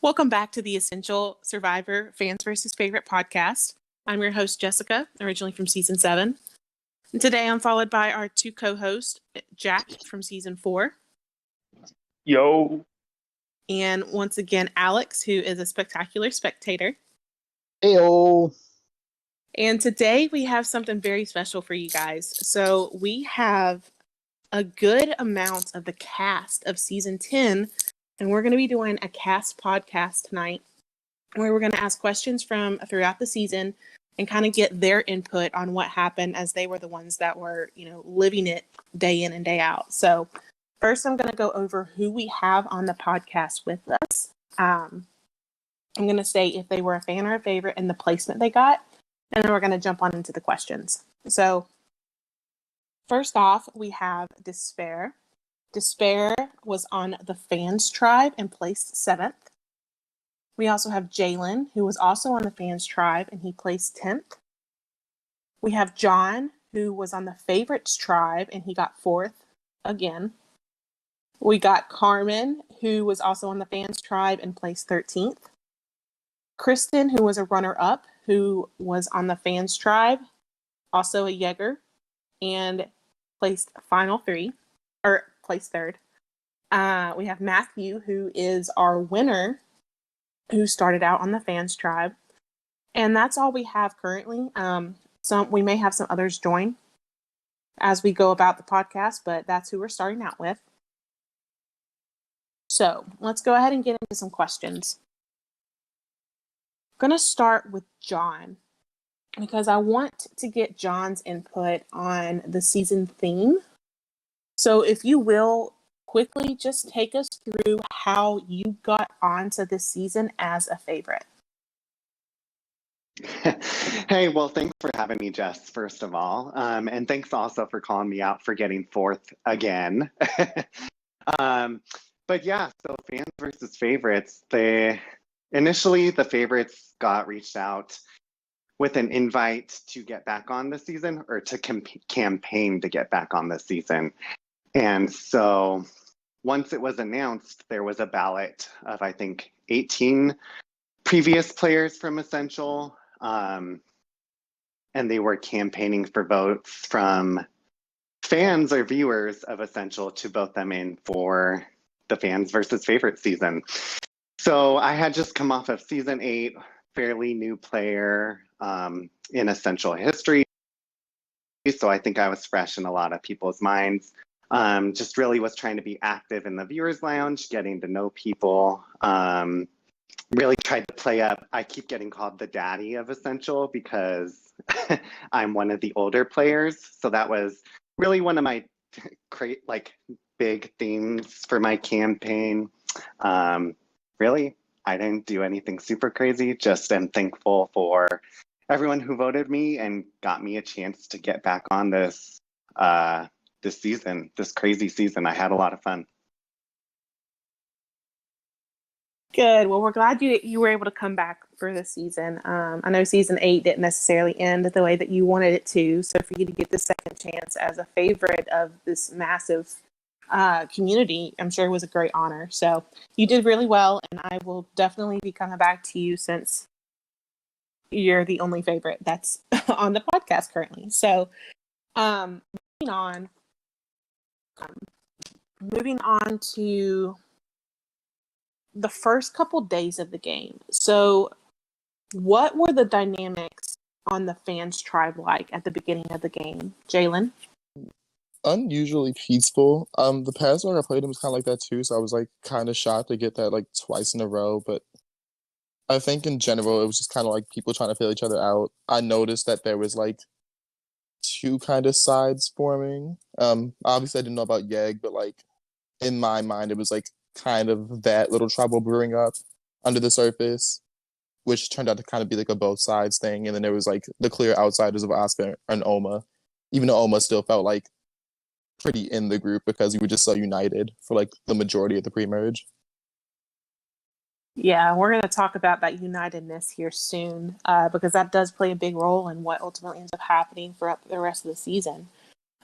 Welcome back to the Essential Survivor Fans versus Favorite podcast. I'm your host, Jessica, originally from season 7. And today I'm followed by our two co-hosts, Jack from season 4. Yo. And once again, Alex, who is a spectacular spectator. Heyo. And today we have something very special for you guys. So we have a good amount of the cast of season 10, and we're going to be doing a cast podcast tonight where we're going to ask questions from throughout the season and kind of get their input on what happened, as they were the ones that were, living it day in and day out. So first, I'm going to go over who we have on the podcast with us. I'm going to say if they were a fan or a favorite and the placement they got, and then we're going to jump on into the questions. So first off, we have Despair. Despair was on the Fans Tribe and placed 7th. We also have Jalen, who was also on the Fans Tribe, and he placed 10th. We have John, who was on the Favorites Tribe, and he got 4th again. We got Carmen, who was also on the Fans Tribe and placed 13th. Kristen, who was a runner-up, who was on the Fans Tribe, also a Jaeger, and placed placed 3rd. We have Matthew, who is our winner, who started out on the Fans Tribe. And that's all we have currently. We may have some others join as we go about the podcast, but that's who we're starting out with. So let's go ahead and get into some questions. I'm going to start with John, because I want to get John's input on the season theme. So if you will, quickly just take us through how you got onto this season as a favorite. Hey, well, thanks for having me, Jess, first of all. And thanks also for calling me out for getting 4th again. But yeah, so fans versus favorites. Initially, the favorites got reached out with an invite to get back on the season, or to campaign to get back on the season. And so once it was announced, there was a ballot of, I think, 18 previous players from Essential. And they were campaigning for votes from fans or viewers of Essential to vote them in for the fans versus favorite season. So I had just come off of season 8, fairly new player in Essential history. So I think I was fresh in a lot of people's minds. Just really was trying to be active in the viewers lounge, getting to know people. Really tried to play up. I keep getting called the daddy of Essential because I'm one of the older players. So that was really one of my big themes for my campaign. Really, I didn't do anything super crazy. Just am thankful for everyone who voted me and got me a chance to get back on this season, this crazy season. I had a lot of fun. Good. Well, we're glad you were able to come back for this season. I know season 8 didn't necessarily end the way that you wanted it to. So for you to get the second chance as a favorite of this massive community, I'm sure it was a great honor. So you did really well, and I will definitely be coming back to you since you're the only favorite that's on the podcast currently. So moving on to the first couple days of the game. So what were the dynamics on the Fans Tribe like at the beginning of the game? Jalen? Unusually peaceful. The past one I played him was kind of like that too, so I was kind of shocked to get that twice in a row, but I think in general it was just kind of people trying to feel each other out. I noticed that there was 2 kind of sides forming. Obviously I didn't know about Yeg, but in my mind it was kind of that little trouble brewing up under the surface, which turned out to kind of be a both sides thing. And then there was the clear outsiders of Oscar and Oma, even though Oma still felt pretty in the group because we were just so united for the majority of the pre-merge. Yeah, we're going to talk about that unitedness here soon, because that does play a big role in what ultimately ends up happening for the rest of the season.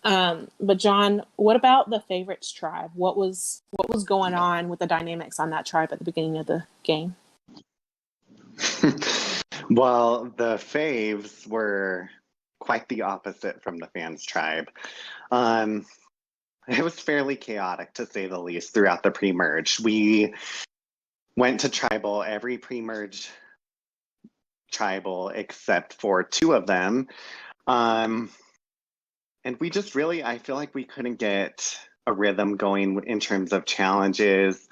But John, what about the Favorites Tribe? What was going on with the dynamics on that tribe at the beginning of the game? Well, the faves were quite the opposite from the fans tribe. Um, it was fairly chaotic to say the least throughout the pre-merge. We went to tribal every pre-merge tribal except for two of them. And we just really, I feel like we couldn't get a rhythm going in terms of challenges.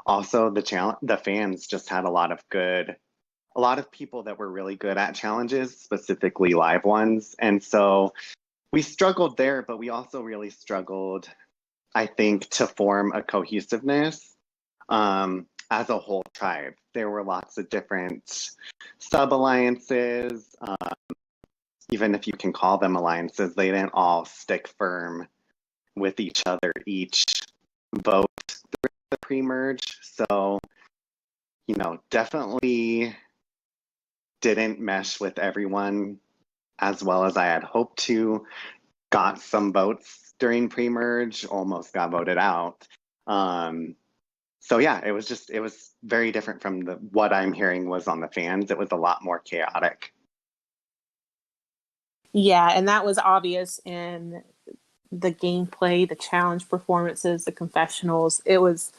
Also, the fans just had a lot of people that were really good at challenges, specifically live ones. And so we struggled there, but we also really struggled, I think, to form a cohesiveness as a whole tribe. There were lots of different sub alliances, even if you can call them alliances, they didn't all stick firm with each other each vote through the pre-merge. So, definitely didn't mesh with everyone as well as I had hoped to. Got some votes during pre-merge, almost got voted out. So yeah, it was very different from what I'm hearing was on the fans. It was a lot more chaotic. Yeah, and that was obvious in the gameplay, the challenge performances, the confessionals. It was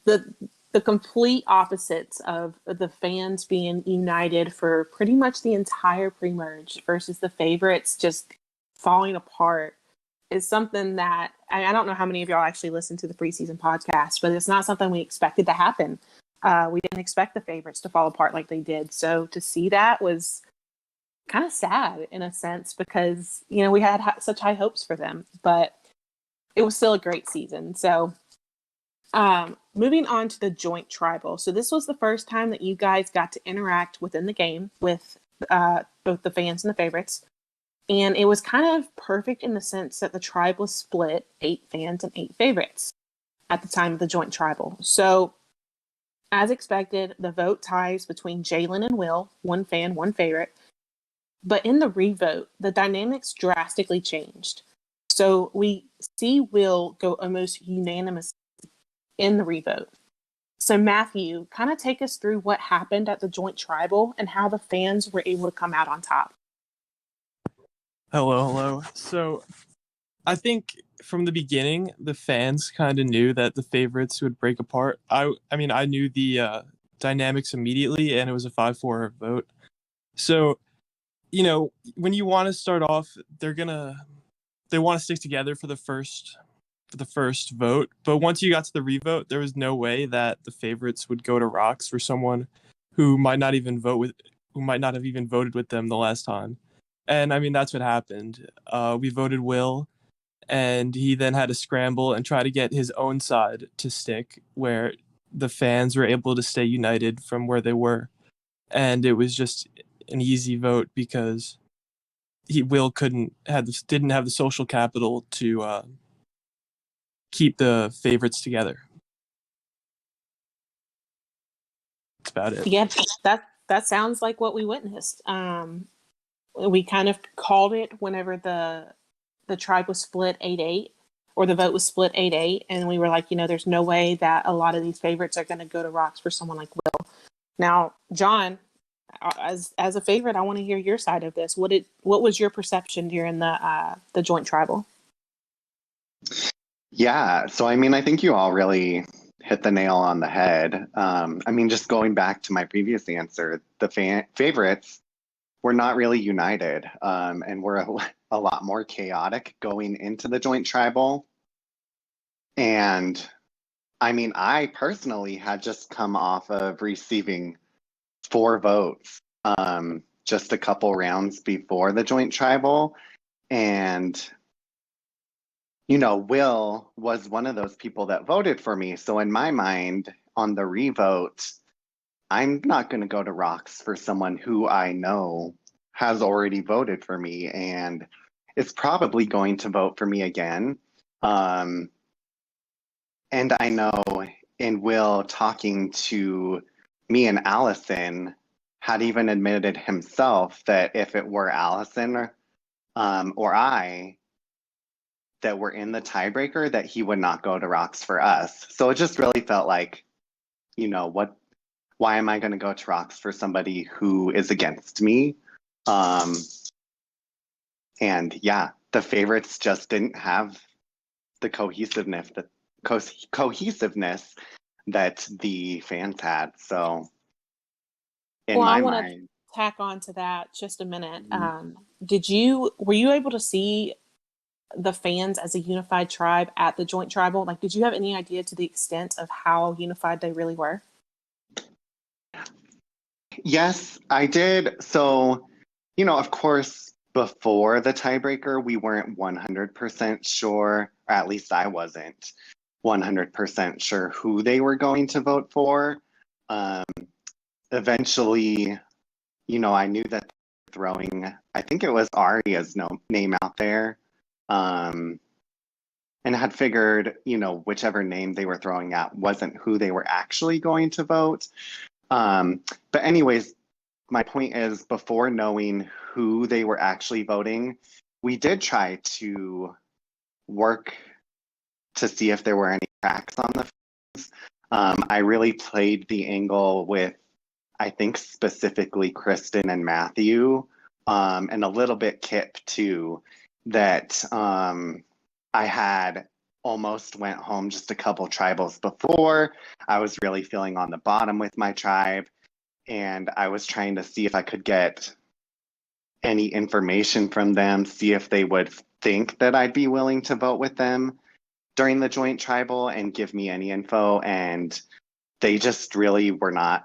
the complete opposites of the fans being united for pretty much the entire pre-merge versus the favorites just falling apart is something that I don't know how many of y'all actually listened to the preseason podcast, but it's not something we expected to happen. We didn't expect the favorites to fall apart like they did. So to see that was kind of sad in a sense because, we had such high hopes for them, but it was still a great season. So moving on to the joint tribal. So this was the first time that you guys got to interact within the game with both the fans and the favorites. And it was kind of perfect in the sense that the tribe was split 8 fans and 8 favorites at the time of the joint tribal. So as expected, the vote ties between Jalen and Will, 1 fan, 1 favorite. But in the revote, the dynamics drastically changed. So we see Will go almost unanimous in the revote. So Matthew, kind of take us through what happened at the joint tribal and how the fans were able to come out on top. Hello. So I think from the beginning, the fans kind of knew that the favorites would break apart. I mean, I knew the dynamics immediately, and it was a 5-4 vote. So, when you want to start off, they want to stick together for the first vote. But once you got to the revote, there was no way that the favorites would go to Rocks for someone who might not have even voted with them the last time. And I mean, that's what happened. We voted Will, and he then had to scramble and try to get his own side to stick, where the fans were able to stay united from where they were. And it was just an easy vote because Will didn't have the social capital to keep the favorites together. That's about it. Yeah, that sounds like what we witnessed. We kind of called it whenever the tribe was split 8-8, or the vote was split 8-8, and we were like, there's no way that a lot of these favorites are going to go to Rocks for someone like Will. Now, John, as a favorite, I want to hear your side of this. What was your perception during the joint tribal? Yeah, so I mean, I think you all really hit the nail on the head. I mean, just going back to my previous answer, the favorites were not really united, and were a lot more chaotic going into the joint tribal. And I mean, I personally had just come off of receiving 4 votes just a couple rounds before the joint tribal. And Will was one of those people that voted for me. So in my mind, on the revote, I'm not going to go to Rocks for someone who I know has already voted for me and is probably going to vote for me again. And I know in Will talking to me and Allison had even admitted himself that if it were Allison or I that were in the tiebreaker, that he would not go to Rocks for us. So it just really felt like, why am I going to go to Rocks for somebody who is against me? Um, and yeah, the favorites just didn't have the cohesiveness that the fans had. So in Well, I my want to mind, tack on to that just a minute. Mhm. Were you able to see the fans as a unified tribe at the joint tribal? Like, did you have any idea to the extent of how unified they really were? Yes, I did. So, of course, before the tiebreaker, we weren't 100% sure, or at least I wasn't 100% sure who they were going to vote for. Um, Eventually, I knew that throwing, I think it was Arya's name out there. Um, and had figured, whichever name they were throwing out wasn't who they were actually going to vote. But anyways, my point is before knowing who they were actually voting, we did try to work to see if there were any cracks on the fence. I really played the angle with, I think, specifically Kristen and Matthew, and a little bit Kip too, that I had almost went home just a couple tribals before. I was really feeling on the bottom with my tribe, and I was trying to see if I could get any information from them, see if they would think that I'd be willing to vote with them during the joint tribal and give me any info. And they just really were not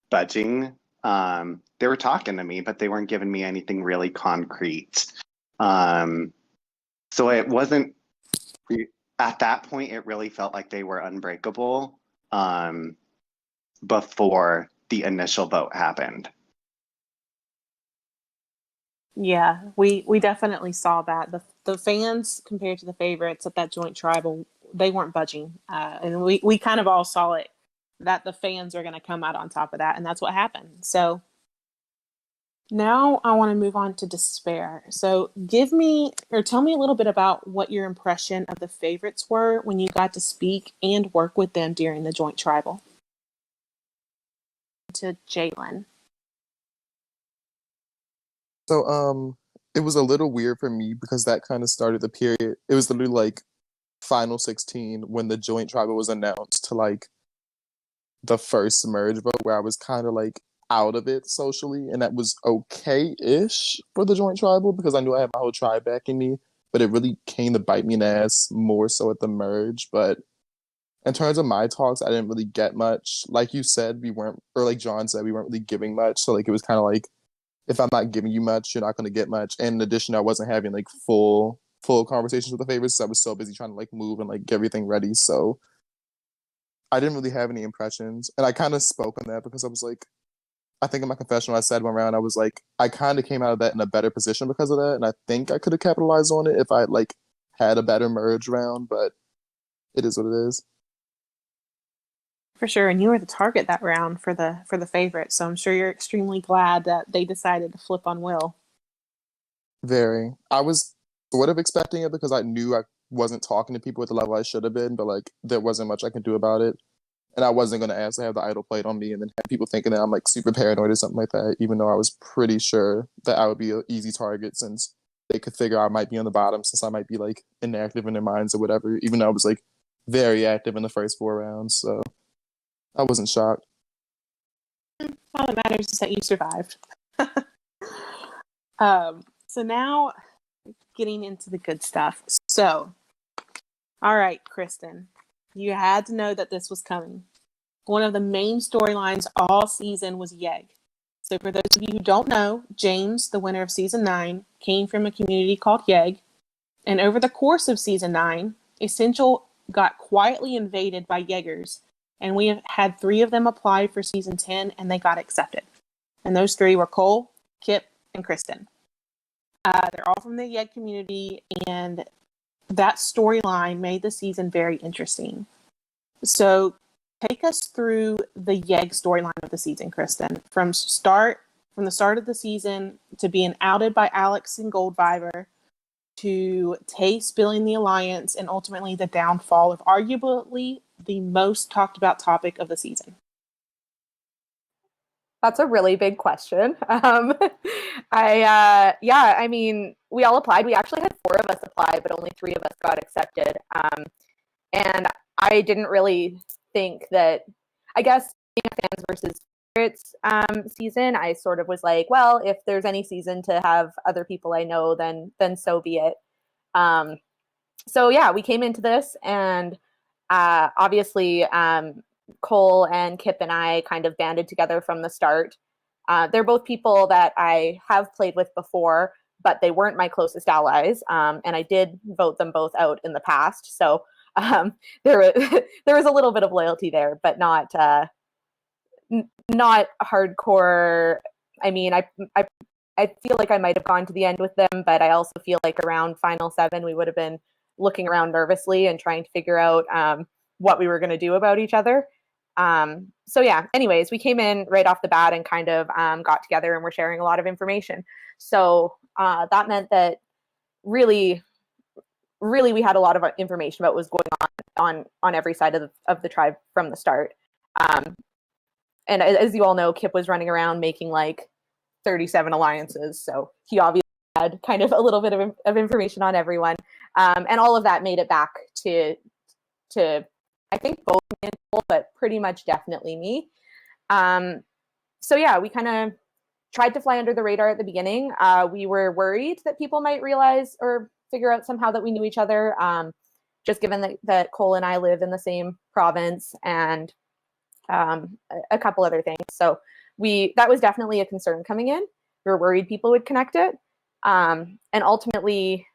budging. They were talking to me, but they weren't giving me anything really concrete. So it wasn't, at that point, it really felt like they were unbreakable before the initial vote happened. Yeah, we definitely saw that the fans compared to the favorites at that joint tribal, they weren't budging, and we kind of all saw it that the fans are going to come out on top of that, and that's what happened. So now I want to move on to despair. So give me or tell me a little bit about what your impression of the favorites were when you got to speak and work with them during the joint tribal. To Jalen. So it was a little weird for me because that kind of started the period. It was literally like final 16 when the joint tribal was announced to like the first merge vote where I was kind of like out of it socially, and that was okay-ish for the joint tribal because I knew I had my whole tribe backing me, but it really came to bite me in the ass more so at the merge. But in terms of my talks, I didn't really get much. Like you said, we weren't, or like John said, we weren't really giving much. So like it was kind of like if I'm not giving you much, you're not going to get much. And in addition, I wasn't having like full conversations with the favorites. So I was so busy trying to like move and like get everything ready. So I didn't really have any impressions. And I kind of spoke on that because I was like, I think in my confessional, I said one round, I was like, I kind of came out of that in a better position because of that. And I think I could have capitalized on it if I like had a better merge round, but it is what it is. For sure, and you were the target that round for the favorites, so I'm sure you're extremely glad that they decided to flip on Will. Very. I was sort of expecting it because I knew I wasn't talking to people at the level I should have been, but like there wasn't much I could do about it. And I wasn't going to ask to have the idol played on me and then have people thinking that I'm like super paranoid or something like that, even though I was pretty sure that I would be an easy target since they could figure I might be on the bottom since I might be like inactive in their minds or whatever, even though I was like very active in the first 4 rounds. So I wasn't shocked. All that matters is that you survived. So now getting into the good stuff. So, all right, Kristen, you had to know that this was coming. One of the main storylines all season was Yeg. So, for those of you who don't know, James, the winner of season 9, came from a community called Yeg. And over the course of season 9, Essential got quietly invaded by Yeggers. And we have had 3 of them apply for season 10, and they got accepted. And those 3 were Cole, Kip, and Kristen. They're all from the Yeg community, and that storyline made the season very interesting. So, take us through the Yeg storyline of the season, Kristen. From the start of the season to being outed by Alex and Goldfiber, to Tay spilling the alliance, and ultimately the downfall of arguably the most talked about topic of the season. That's a really big question. I mean, we all applied. We actually had 4 of us apply, but only 3 of us got accepted. And I didn't really think that, I guess, being a fans versus favorites season, I sort of was like, well, if there's any season to have other people I know, then so be it. So yeah, we came into this, and obviously Cole and Kip and I kind of banded together from the start. They're both people that I have played with before, but they weren't my closest allies, and I did vote them both out in the past. So there was a little bit of loyalty there, but not hardcore. I mean, I feel like I might have gone to the end with them, but I also feel like around Final 7, we would have been looking around nervously and trying to figure out what we were going to do about each other. So yeah, anyways, we came in right off the bat and kind of got together, and we're sharing a lot of information. So that meant that really we had a lot of information about what was going on every side of the tribe from the start. And as you all know, Kip was running around making like 37 alliances, so he obviously had kind of a little bit of information on everyone, and all of that made it back to I think both me and Cole, but pretty much definitely me. So yeah, we kind of tried to fly under the radar at the beginning. We were worried that people might realize or figure out somehow that we knew each other, just given that Cole and I live in the same province, and a couple other things. So that was definitely a concern coming in. We were worried people would connect it. And ultimately,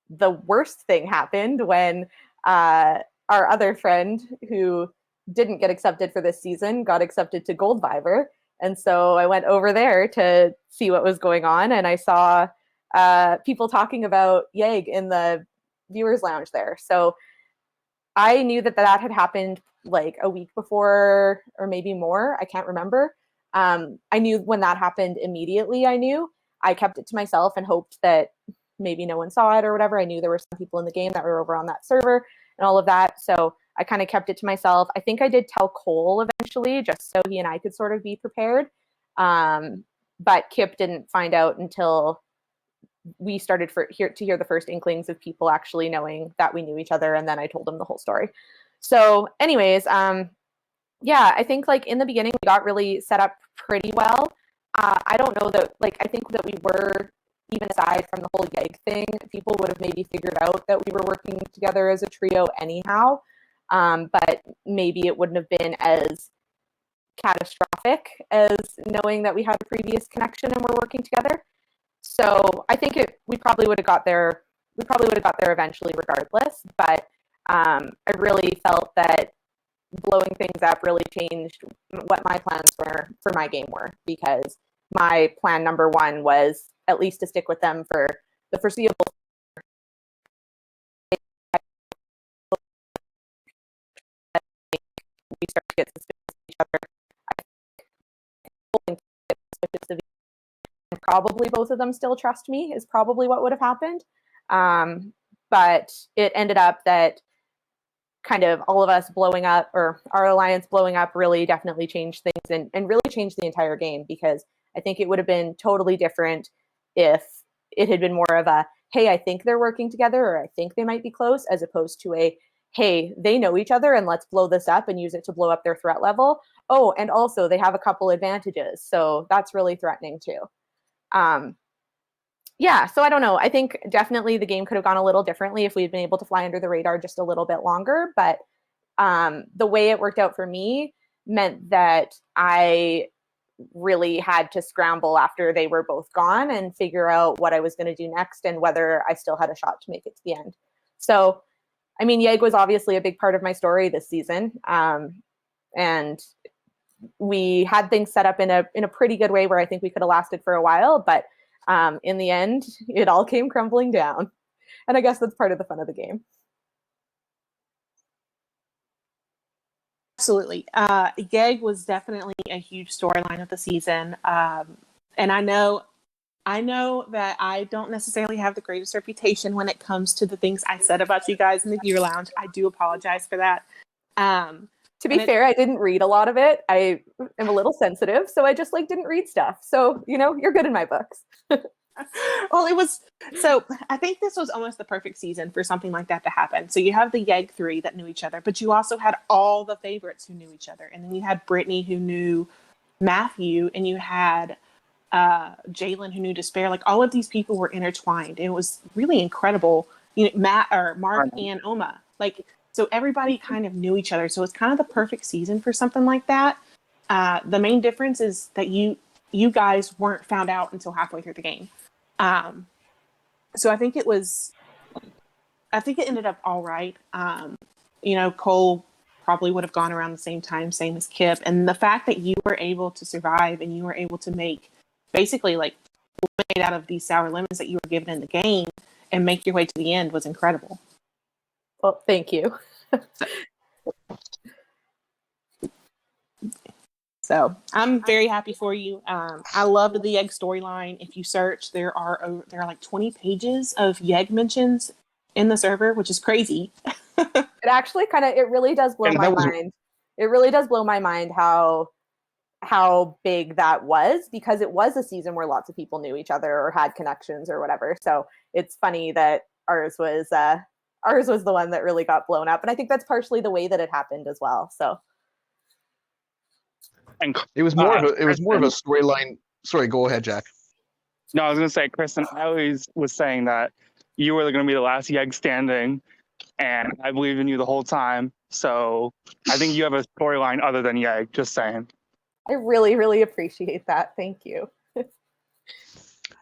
the worst thing happened when our other friend, who didn't get accepted for this season, got accepted to Goldviver. And so I went over there to see what was going on, and I saw people talking about Yeg in the viewers lounge there. So I knew that had happened like a week before, or maybe more. I can't remember. I knew when that happened immediately. I kept it to myself and hoped that maybe no one saw it or whatever. I knew there were some people in the game that were over on that server and all of that. So I kind of kept it to myself. I think I did tell Cole eventually, just so he and I could sort of be prepared. But Kip didn't find out until we started to hear the first inklings of people actually knowing that we knew each other. And then I told him the whole story. So anyways, yeah, I think like in the beginning, we got really set up pretty well. I don't know that, like, I think that we were, even aside from the whole Yeg thing, people would have maybe figured out that we were working together as a trio anyhow. But maybe it wouldn't have been as catastrophic as knowing that we had a previous connection and we're working together. So I think we probably would have got there. We probably would have got there eventually, regardless. But I really felt that blowing things up really changed what my plans were for my game were, because my plan number 1 was at least to stick with them for the foreseeable. We start to get suspicious of each other. Probably both of them still trust me is probably what would have happened. But it ended up that kind of all of us blowing up, or our alliance blowing up, really definitely changed things and really changed the entire game, because I think it would have been totally different if it had been more of a, hey, I think they're working together, or I think they might be close, as opposed to a, hey, they know each other and let's blow this up and use it to blow up their threat level. Oh, and also they have a couple advantages, so that's really threatening too. Yeah, so I don't know. I think definitely the game could have gone a little differently if we'd been able to fly under the radar just a little bit longer. But the way it worked out for me meant that I really had to scramble after they were both gone and figure out what I was going to do next and whether I still had a shot to make it to the end. So, I mean, Yeg was obviously a big part of my story this season. And we had things set up in a pretty good way where I think we could have lasted for a while, but in the end, it all came crumbling down. And I guess that's part of the fun of the game. Absolutely. Yeg was definitely a huge storyline of the season. And I know that I don't necessarily have the greatest reputation when it comes to the things I said about you guys in the viewer lounge. I do apologize for that. To be And fair, I didn't read a lot of it. I am a little sensitive, so I just like didn't read stuff. So, you're good in my books. Well, it was so I think this was almost the perfect season for something like that to happen. So you have the Yeg three that knew each other, but you also had all the favorites who knew each other. And then you had Brittany who knew Matthew, and you had Jalen who knew Despair. Like all of these people were intertwined. It was really incredible. Matt or Mark and Oma. Like so everybody kind of knew each other. So it's kind of the perfect season for something like that. The main difference is that you guys weren't found out until halfway through the game. So I think it ended up all right. Cole probably would have gone around the same time, same as Kip. And the fact that you were able to survive and you were able to make basically like lemonade out of these sour lemons that you were given in the game and make your way to the end was incredible. Well, thank you. So I'm very happy for you. I loved the Yeg storyline. If you search, there are like 20 pages of Yeg mentions in the server, which is crazy. It actually it really does blow my mind. It really does blow my mind how big that was, because it was a season where lots of people knew each other or had connections or whatever. So it's funny that ours was the one that really got blown up. And I think that's partially the way that it happened as well. So And It was more of a storyline. Sorry, go ahead, Jack. no, I was gonna say, Kristen, I always was saying that you were gonna be the last Yeg standing, and I believed in you the whole time. So I think you have a storyline other than Yeg. Just saying. I really, really appreciate that. Thank you.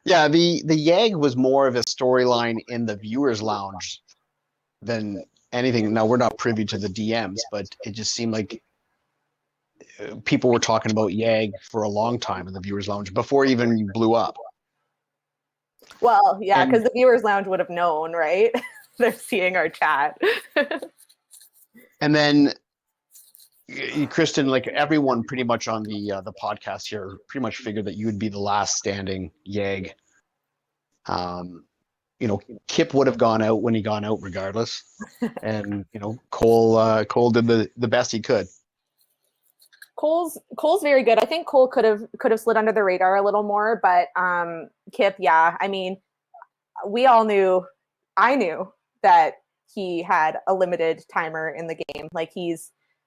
Yeah, the Yag was more of a storyline in the viewers' lounge than anything. Now we're not privy to the DMs, but it just seemed like people were talking about Yag for a long time in the viewers' lounge before even you blew up. Well, yeah, And- because the viewers' lounge would have known, right? They're seeing our chat. And then, Kristen, like everyone pretty much on the podcast here, pretty much figured that you would be the last standing Yag. Kip would have gone out when he gone out regardless, and Cole did the best he could. Cole's very good. I think Cole could have slid under the radar a little more, but Kip, yeah. I mean, we all knew. I knew that he had a limited timer in the game. Like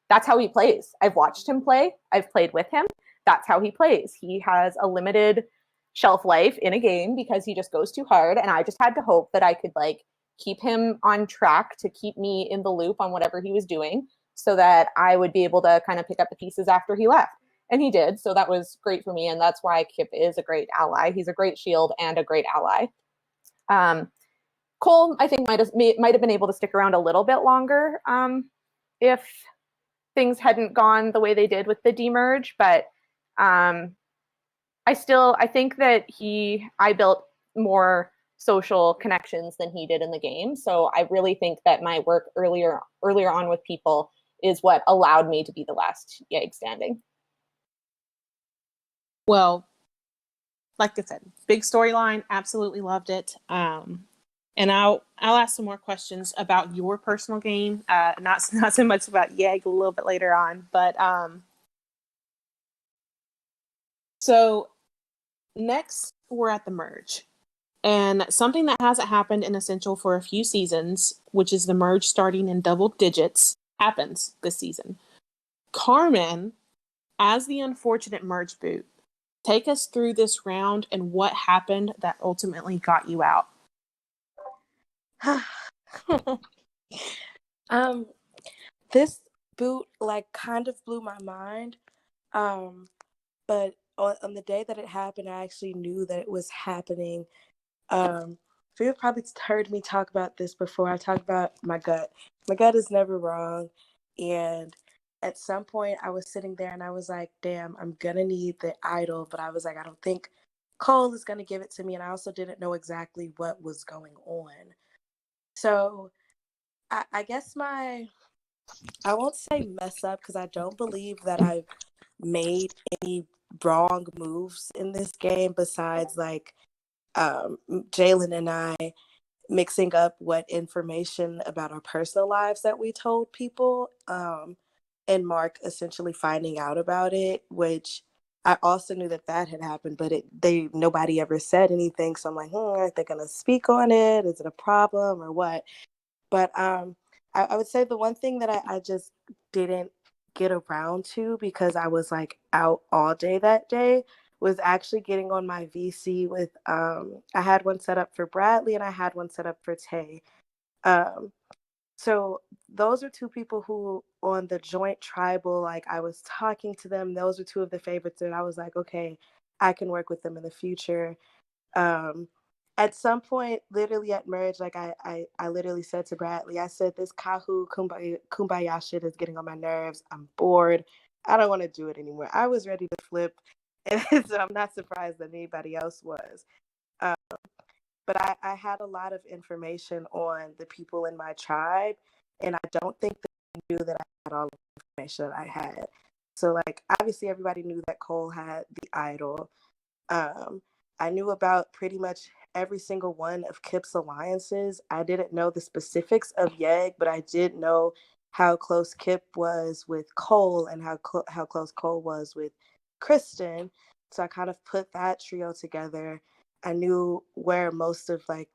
that's how he plays. I've watched him play. I've played with him. That's how he plays. He has a limited shelf life in a game because he just goes too hard. And I just had to hope that I could keep him on track to keep me in the loop on whatever he was doing, so that I would be able to kind of pick up the pieces after he left. And he did. So that was great for me. And that's why Kip is a great ally. He's a great shield and a great ally. Cole, I think, might have been able to stick around a little bit longer if things hadn't gone the way they did with the demerge. But I think that I built more social connections than he did in the game. So I really think that my work earlier on with people is what allowed me to be the last Yeg standing. Well, like I said, big storyline, absolutely loved it. And I'll ask some more questions about your personal game, not so much about Yeg a little bit later on. But so next we're at the merge, and something that hasn't happened in Essential for a few seasons, which is the merge starting in double digits, happens this season. Carmen, as the unfortunate merge boot, take us through this round and what happened that ultimately got you out. This boot kind of blew my mind. But on the day that it happened, I actually knew that it was happening. You've probably heard me talk about this before. I talked about my gut. My gut is never wrong. And at some point I was sitting there and I was like, damn, I'm gonna need the idol. But I was like, I don't think Cole is gonna give it to me. And I also didn't know exactly what was going on. So I guess I won't say mess up, because I don't believe that I've made any wrong moves in this game besides Jalen and I mixing up what information about our personal lives that we told people. and Mark essentially finding out about it, which I also knew that that had happened, but nobody ever said anything. So I'm like, are they gonna speak on it? Is it a problem or what? But I would say the one thing that I just didn't get around to because I was like out all day that day was actually getting on my VC with I had one set up for Bradley and I had one set up for Tay. Um, so those are two people who on the joint tribal, like I was talking to them. Those are two of the favorites, and I was like, okay, I can work with them in the future. Um, at some point, literally at merge, like I literally said to Bradley, I said, this Kahu kumbaya shit is getting on my nerves. I'm bored. I don't want to do it anymore. I was ready to flip. And so I'm not surprised that anybody else was. Um, but I had a lot of information on the people in my tribe, and I don't think they knew that I had all the information that I had. So, like, obviously, everybody knew that Cole had the idol. Um, I knew about pretty much every single one of Kip's alliances. I didn't know the specifics of Yeg, but I did know how close Kip was with Cole and how close Cole was with Kristen. So I kind of put that trio together. I knew where most of like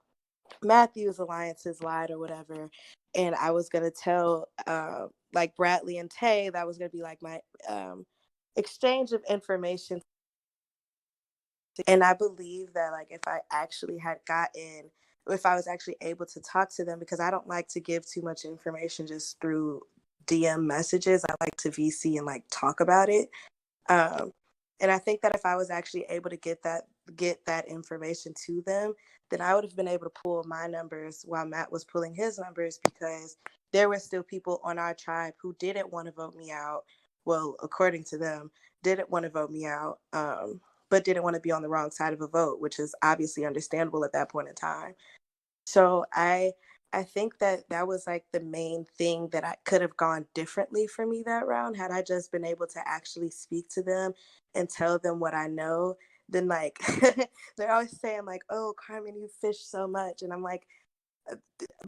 Matthew's alliances lied or whatever, and I was gonna tell like Bradley and Tay that was gonna be like my exchange of information. And I believe that like if I actually had gotten if I was actually able to talk to them, because I don't like to give too much information just through DM messages. I like to VC and like talk about it. Um, and I think that if I was actually able to get that information to them, then I would have been able to pull my numbers while Matt was pulling his numbers, because there were still people on our tribe who didn't want to vote me out. Well, according to them, didn't want to vote me out, but didn't want to be on the wrong side of a vote, which is obviously understandable at that point in time. So I think that that was like the main thing that I could have gone differently for me that round had I just been able to actually speak to them and tell them what I know. Then like they're always saying like, "Oh, Carmen, you fish so much," and I'm like,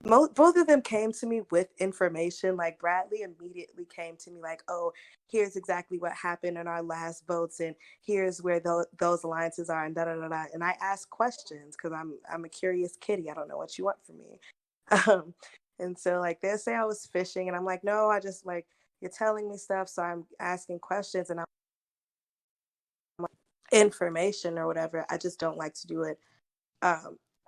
both of them came to me with information. Like Bradley immediately came to me like, "Oh, here's exactly what happened in our last votes, and here's where those alliances are," and da da da da. And I ask questions because I'm a curious kitty. I don't know what you want from me. Um, and so like they'll say I was fishing, and I'm like, "No, I just like you're telling me stuff, so I'm asking questions and I'm information or whatever. I just don't like to do it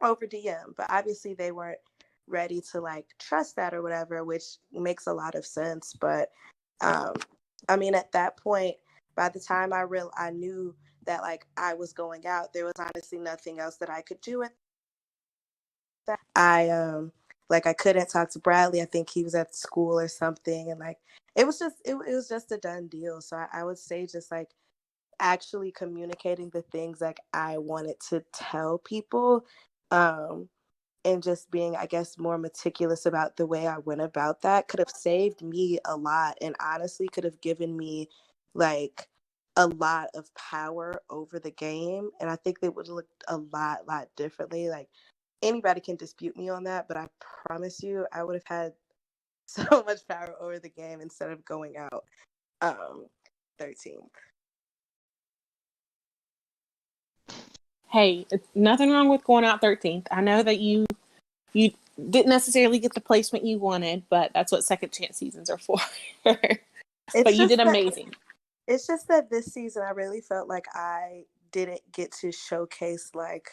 over DM." But obviously they weren't ready to like trust that or whatever, which makes a lot of sense. But um, I mean, at that point, by the time I knew that like I was going out, there was honestly nothing else that I could do with that. Like I couldn't talk to Bradley. I think he was at school or something, and like it was just a done deal. So I would say just like actually communicating the things like I wanted to tell people, um, and just being, I guess, more meticulous about the way I went about that could have saved me a lot, and honestly could have given me like a lot of power over the game. And I think it would look a lot differently. Like anybody can dispute me on that, but I promise you I would have had so much power over the game instead of going out 13th. Hey, it's nothing wrong with going out 13th. I know that you didn't necessarily get the placement you wanted, but that's what second chance seasons are for. But you did amazing. It's just that this season I really felt like I didn't get to showcase like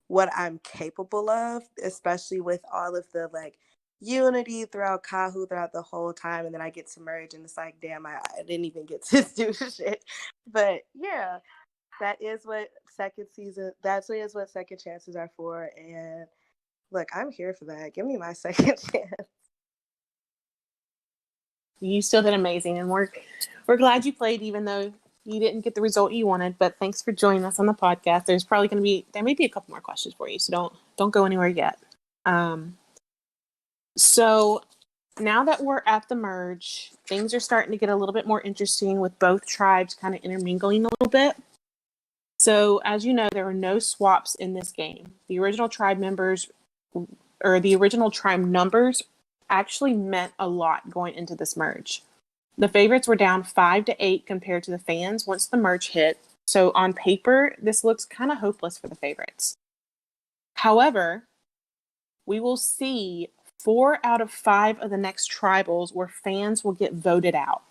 what I'm capable of, especially with all of the like unity throughout Kahu throughout the whole time, and then I get to merge and it's like, damn, I didn't even get to do shit. But yeah, that is what second chances are for. And look, I'm here for that. Give me my second chance. You still did amazing, and we're glad you played, even though you didn't get the result you wanted. But thanks for joining us on the podcast. There may be a couple more questions for you, so don't go anywhere yet. So now that we're at the merge, things are starting to get a little bit more interesting with both tribes kind of intermingling a little bit. So as you know, there are no swaps in this game. The original tribe members or the original tribe numbers actually meant a lot going into this merge. The favorites were down 5-8 compared to the fans once the merge hit. So on paper, this looks kind of hopeless for the favorites. However, we will see 4 out of 5 of the next tribals where fans will get voted out.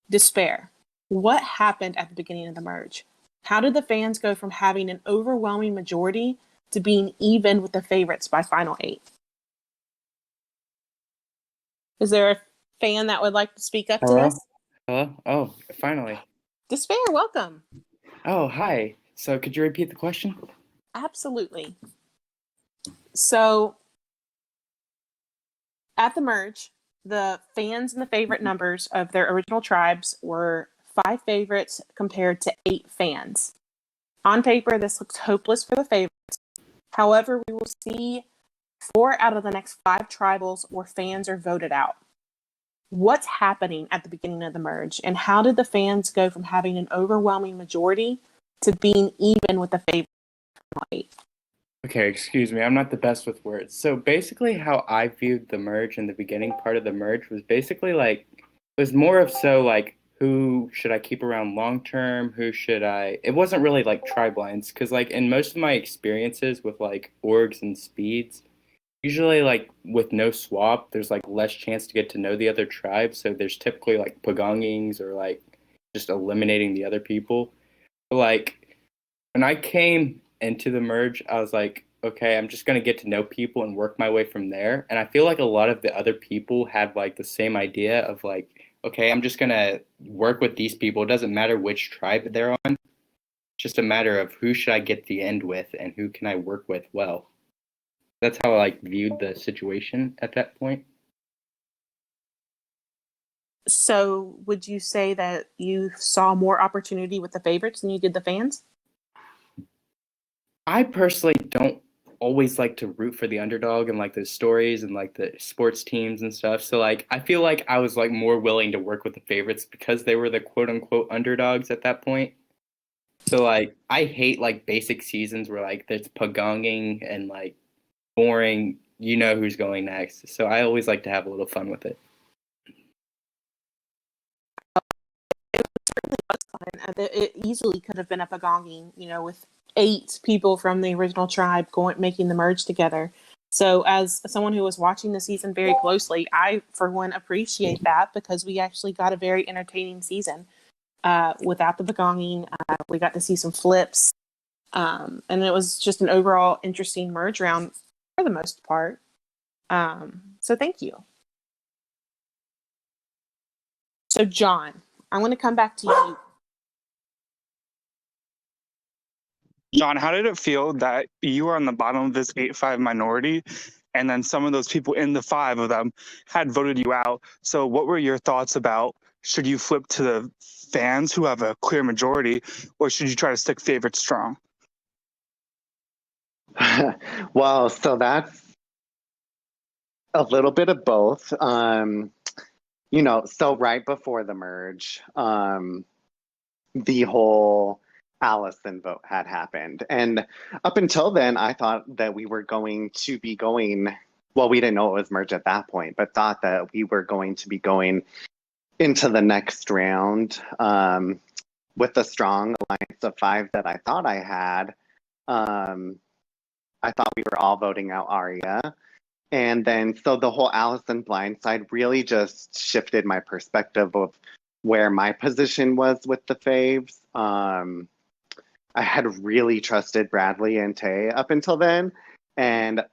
Despair. What happened at the beginning of the merge? How did the fans go from having an overwhelming majority to being even with the favorites by final 8? Is there a fan that would like to speak up to Hello? this? Hello? Oh, finally. Despair, welcome. Oh, hi. So could you repeat the question? Absolutely. So at the merge, the fans and the favorite numbers of their original tribes were 5 favorites compared to 8 fans. On paper, this looks hopeless for the favorites. However, we will see 4 out of the next 5 tribals where fans are voted out. What's happening at the beginning of the merge, and how did the fans go from having an overwhelming majority to being even with the favorite? Okay, excuse me. I'm not the best with words. So basically how I viewed the merge in the beginning part of the merge was basically like, it was more of so like, who should I keep around long term? Who should I? It wasn't really like tribe lines because like in most of my experiences with like orgs and speeds, usually like with no swap, there's like less chance to get to know the other tribe. So there's typically like pagongings or like just eliminating the other people. But like when I came into the merge, I was like, okay, I'm just gonna get to know people and work my way from there. And I feel like a lot of the other people had like the same idea of like, okay, I'm just gonna work with these people. It doesn't matter which tribe they're on. It's just a matter of who should I get the end with and who can I work with well. That's how I like viewed the situation at that point. So would you say that you saw more opportunity with the favorites than you did the fans? I personally don't always like to root for the underdog and like the stories and like the sports teams and stuff. So like I feel like I was like more willing to work with the favorites because they were the quote unquote underdogs at that point. So like I hate like basic seasons where like there's pagonging and like boring, you know who's going next. So I always like to have a little fun with it. It certainly was fun. It easily could have been a pagonging, with 8 people from the original tribe making the merge together. So as someone who was watching the season very closely, I, for one, appreciate that because we actually got a very entertaining season. Without the pagonging, we got to see some flips. And it was just an overall interesting merge round for the most part. So thank you. So John, I want to come back to you. John, how did it feel that you were on the bottom of this 8-5 minority, and then some of those people in the 5 of them had voted you out? So what were your thoughts about, should you flip to the fans who have a clear majority, or should you try to stick favorites strong? Well, so that's a little bit of both. So right before the merge, the whole Allison vote had happened. And up until then, I thought that we were going to be going, well, we didn't know it was merge at that point, but thought that we were going to be going into the next round with the strong alliance of 5 that I thought I had. I thought we were all voting out Arya. And then, so the whole Allison blindside really just shifted my perspective of where my position was with the faves. I had really trusted Bradley and Tay up until then, and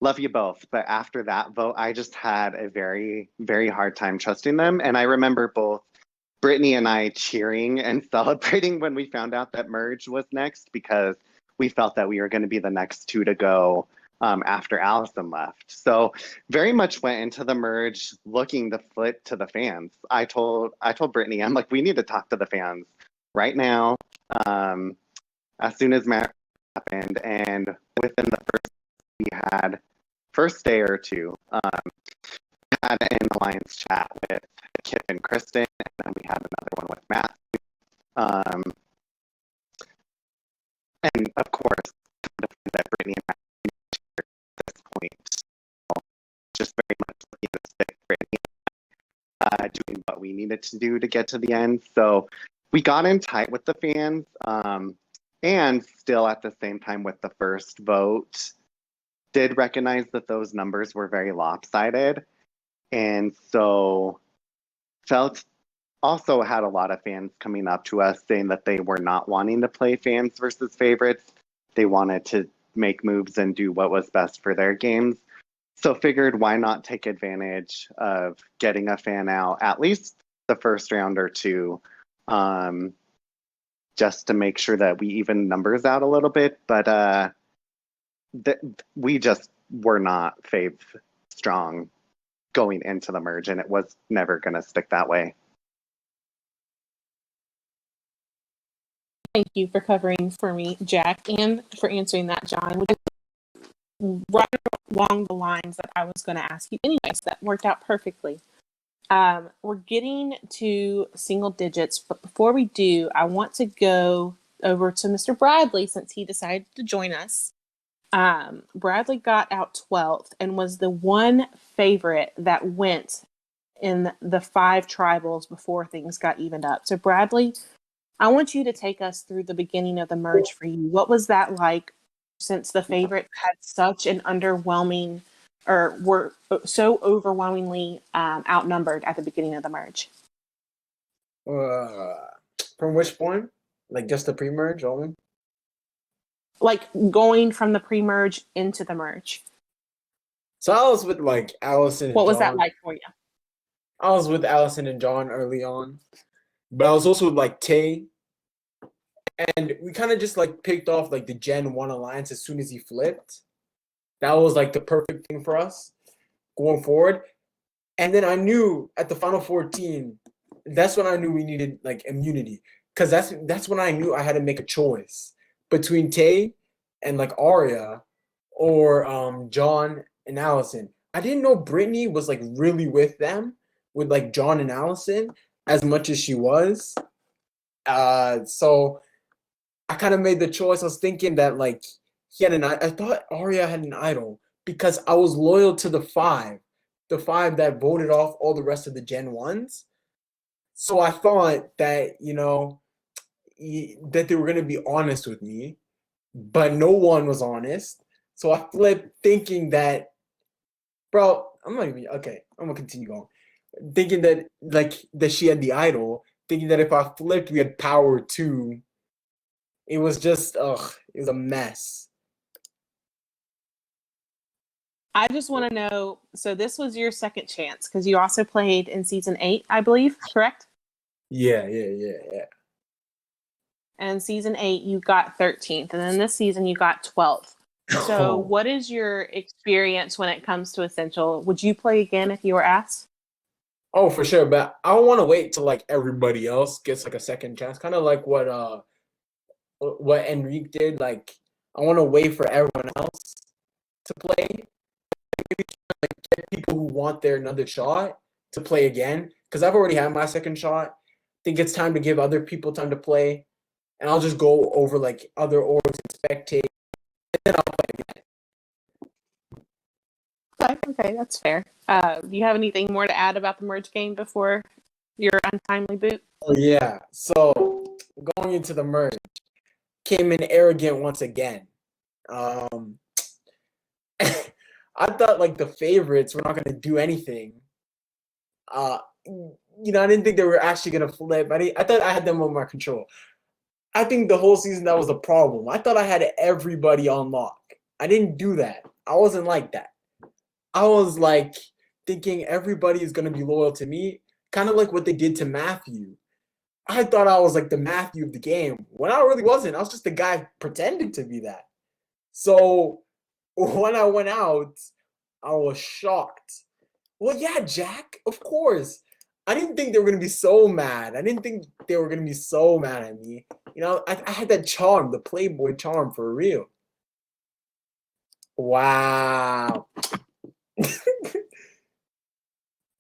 love you both. But after that vote, I just had a very, very hard time trusting them. And I remember both Brittany and I cheering and celebrating when we found out that merge was next because we felt that we were going to be the next 2 to go after Allison left. So very much went into the merge looking to flip to the fans. I told Brittany, I'm like, we need to talk to the fans right now. As soon as Matt happened, and within the first day or two, had an alliance chat with Kip and Kristen, and then we had another one with Matt. And of course, that Brittany and Matt at this point, so just very much looking to stick Brittany doing what we needed to do to get to the end. So we got in tight with the fans, and still at the same time with the first vote, did recognize that those numbers were very lopsided. And so felt also had a lot of fans coming up to us saying that they were not wanting to play fans versus favorites. They wanted to make moves and do what was best for their games. So figured why not take advantage of getting a fan out at least the first round or two, just to make sure that we even numbers out a little bit. But we just were not fave strong going into the merge, and it was never going to stick that way. Thank you for covering for me, Jack, and for answering that, John. Which is right along the lines that I was going to ask you anyways. That worked out perfectly. We're getting to single digits, but before we do, I want to go over to Mr. Bradley since he decided to join us. Bradley got out 12th and was the one favorite that went in the 5 tribals before things got evened up. So Bradley, I want you to take us through the beginning of the merge for you. What was that like, since the favorites had such an underwhelming, or were so overwhelmingly outnumbered at the beginning of the merge? From which point? Like just the pre-merge only? Like going from the pre-merge into the merge. So I was with like Allison and What was that John. like for you? I was with Allison and John early on, but I was also with like Tay, and we kind of just like picked off like the Gen 1 alliance as soon as he flipped. That was like the perfect thing for us going forward. And then I knew at the final 14, that's when I knew we needed like immunity, because that's when I knew I had to make a choice between Tay and like Arya or John and Allison. I didn't know Brittany was like really with them, with like John and Allison, as much as she was. So I kind of made the choice. I was thinking that like he had I thought Arya had an idol because I was loyal to the five that voted off all the rest of the Gen 1s. So I thought that, that they were going to be honest with me, but no one was honest. So I flipped thinking that, bro, I'm not even, okay, I'm going to continue going. Thinking that, like, that she had the idol, thinking that if I flipped, we had power too. It was just, it was a mess. I just want to know, so this was your second chance because you also played in season 8, I believe, correct? Yeah. And season 8, you got 13th, and then this season you got 12th. So what is your experience when it comes to Essential? Would you play again if you were asked? Oh, for sure, but I don't want to wait till like everybody else gets like a second chance, kind of like what Enrique did. Like, I want to wait for everyone else to play. Maybe like get people who want their another shot to play again, because I've already had my second shot. I think it's time to give other people time to play, and I'll just go over like other orgs and spectate, and then I'll play again. Okay, that's fair. Do you have anything more to add about the merge game before your untimely boot? Oh yeah. So going into the merge, came in arrogant once again. I thought like the favorites were not going to do anything. I didn't think they were actually going to flip. I thought I had them under my control. I think the whole season that was the problem. I thought I had everybody on lock. I didn't do that. I wasn't like that. I was like thinking everybody is going to be loyal to me, kind of like what they did to Matthew. I thought I was like the Matthew of the game when I really wasn't. I was just the guy pretending to be that. So when I went out, I was shocked. Well, yeah, Jack, of course. I didn't think they were going to be so mad. I didn't think they were going to be so mad at me. I had that charm, the Playboy charm for real. Wow.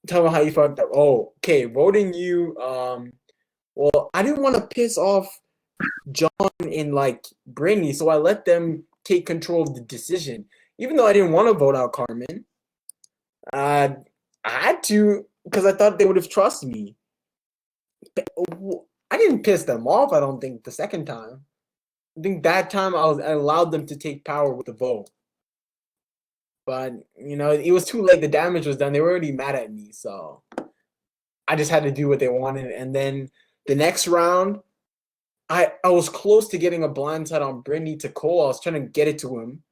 Tell me how you fucked up. Oh, okay. Voting you. Well, I didn't want to piss off John and like Brittany, so I let them take control of the decision. Even though I didn't want to vote out Carmen, I had to. because I thought they would have trusted me. I didn't piss them off, I don't think, the second time. I think that time I allowed them to take power with the vote. But, it was too late. The damage was done. They were already mad at me, so I just had to do what they wanted. And then the next round, I was close to getting a blindside on Brittany to Cole. I was trying to get it to him,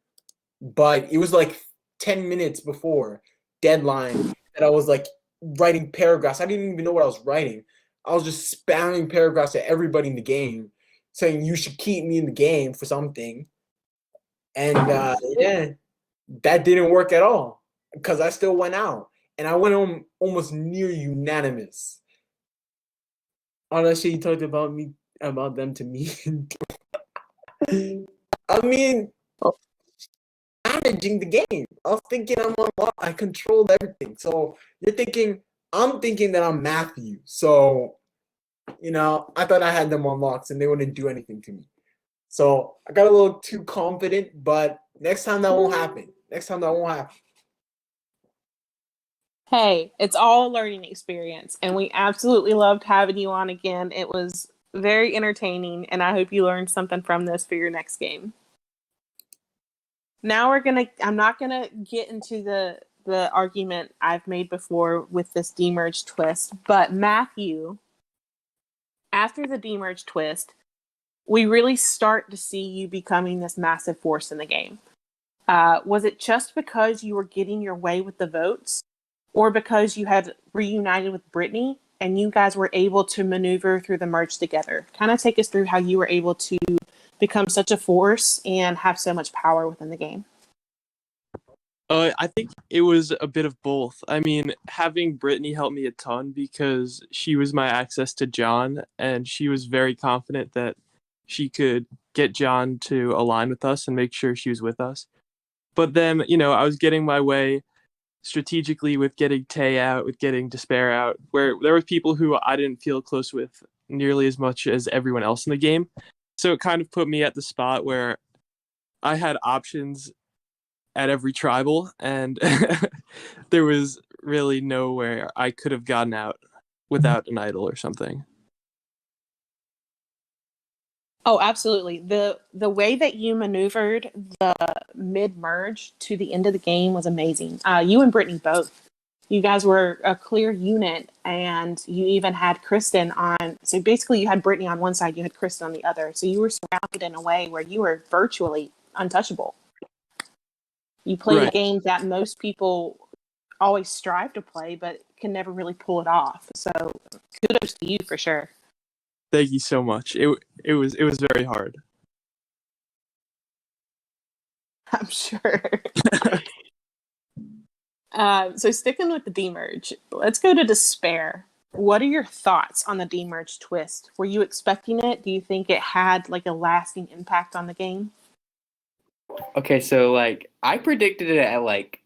but it was like 10 minutes before deadline that I was like writing paragraphs. I didn't even know what I was writing. I was just spamming paragraphs to everybody in the game, saying you should keep me in the game for something. And yeah, that didn't work at all because I still went out, and I went home almost near unanimous. Honestly, you talked about them to me. I mean, managing the game. I was thinking I controlled everything. So I'm thinking that I'm Matthew. So, I thought I had them on locks and they wouldn't do anything to me. So I got a little too confident, but next time that won't happen. Hey, it's all a learning experience, and we absolutely loved having you on again. It was very entertaining, and I hope you learned something from this for your next game. Now I'm not gonna get into the argument I've made before with this demerge twist, but Matthew, after the demerge twist, we really start to see you becoming this massive force in the game. Was it just because you were getting your way with the votes, or because you had reunited with Brittany and you guys were able to maneuver through the merge together? Kind of take us through how you were able to become such a force and have so much power within the game. I think it was a bit of both. I mean, having Brittany help me a ton because she was my access to John, and she was very confident that she could get John to align with us and make sure she was with us. But then, I was getting my way strategically with getting Tay out, with getting Despair out, where there were people who I didn't feel close with nearly as much as everyone else in the game. So it kind of put me at the spot where I had options at every tribal, and there was really nowhere I could have gotten out without an idol or something. Oh, absolutely. The way that you maneuvered the mid-merge to the end of the game was amazing. You and Brittany both. You guys were a clear unit, and you even had Kristen on. So basically, you had Brittany on one side, you had Kristen on the other. So you were surrounded in a way where you were virtually untouchable. You played a game that most people always strive to play, but can never really pull it off. So kudos to you for sure. Thank you so much. It was very hard. I'm sure. So sticking with the demerge, let's go to Despair. What are your thoughts on the demerge twist? Were you expecting it? Do you think it had like a lasting impact on the game? Okay, so I predicted it at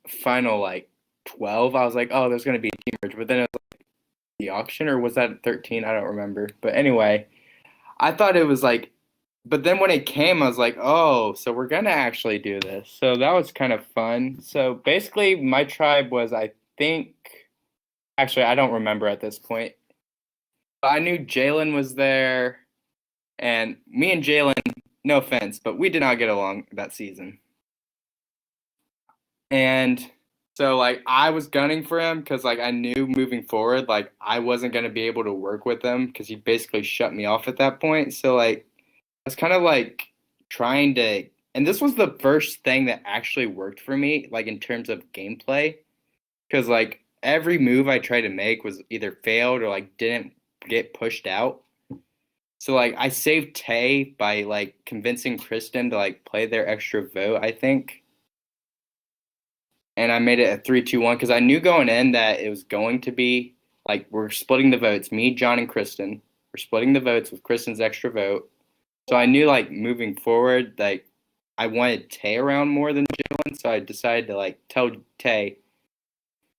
final 12. I was like, oh, there's gonna be a demerge, but then it was the auction, or was that at 13? I don't remember. But anyway, I thought it was but then when it came, I was like, oh, so we're gonna actually do this. So that was kind of fun. So basically, my tribe was, I think, actually, I don't remember at this point. But I knew Jalen was there, and me and Jalen, no offense, but we did not get along that season. And so I was gunning for him because I knew moving forward I wasn't gonna be able to work with him because he basically shut me off at that point. So I was kind of trying to, and this was the first thing that actually worked for me in terms of gameplay, because every move I tried to make was either failed or didn't get pushed out. So I saved Tay by convincing Kristen to play their extra vote, I think. And I made it a 3-2-1 because I knew going in that it was going to be we're splitting the votes. Me, John, and Kristen. We're splitting the votes with Kristen's extra vote. So I knew moving forward I wanted Tay around more than Jalen. So I decided to tell Tay,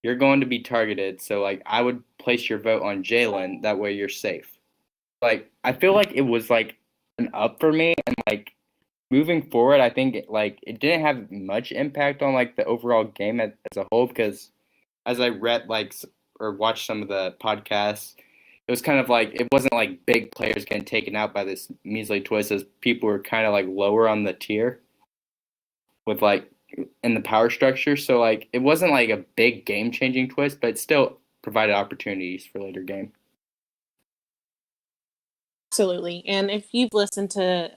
you're going to be targeted. So I would place your vote on Jalen. That way you're safe. I feel it was an up for me, and moving forward, I think it didn't have much impact on the overall game as a whole, because as I read or watched some of the podcasts, it was kind of like it wasn't like big players getting taken out by this measly twist, as people were kind of like lower on the tier with like in the power structure. So like it wasn't like a big game changing twist, but it still provided opportunities for later game. Absolutely. And if you've listened to,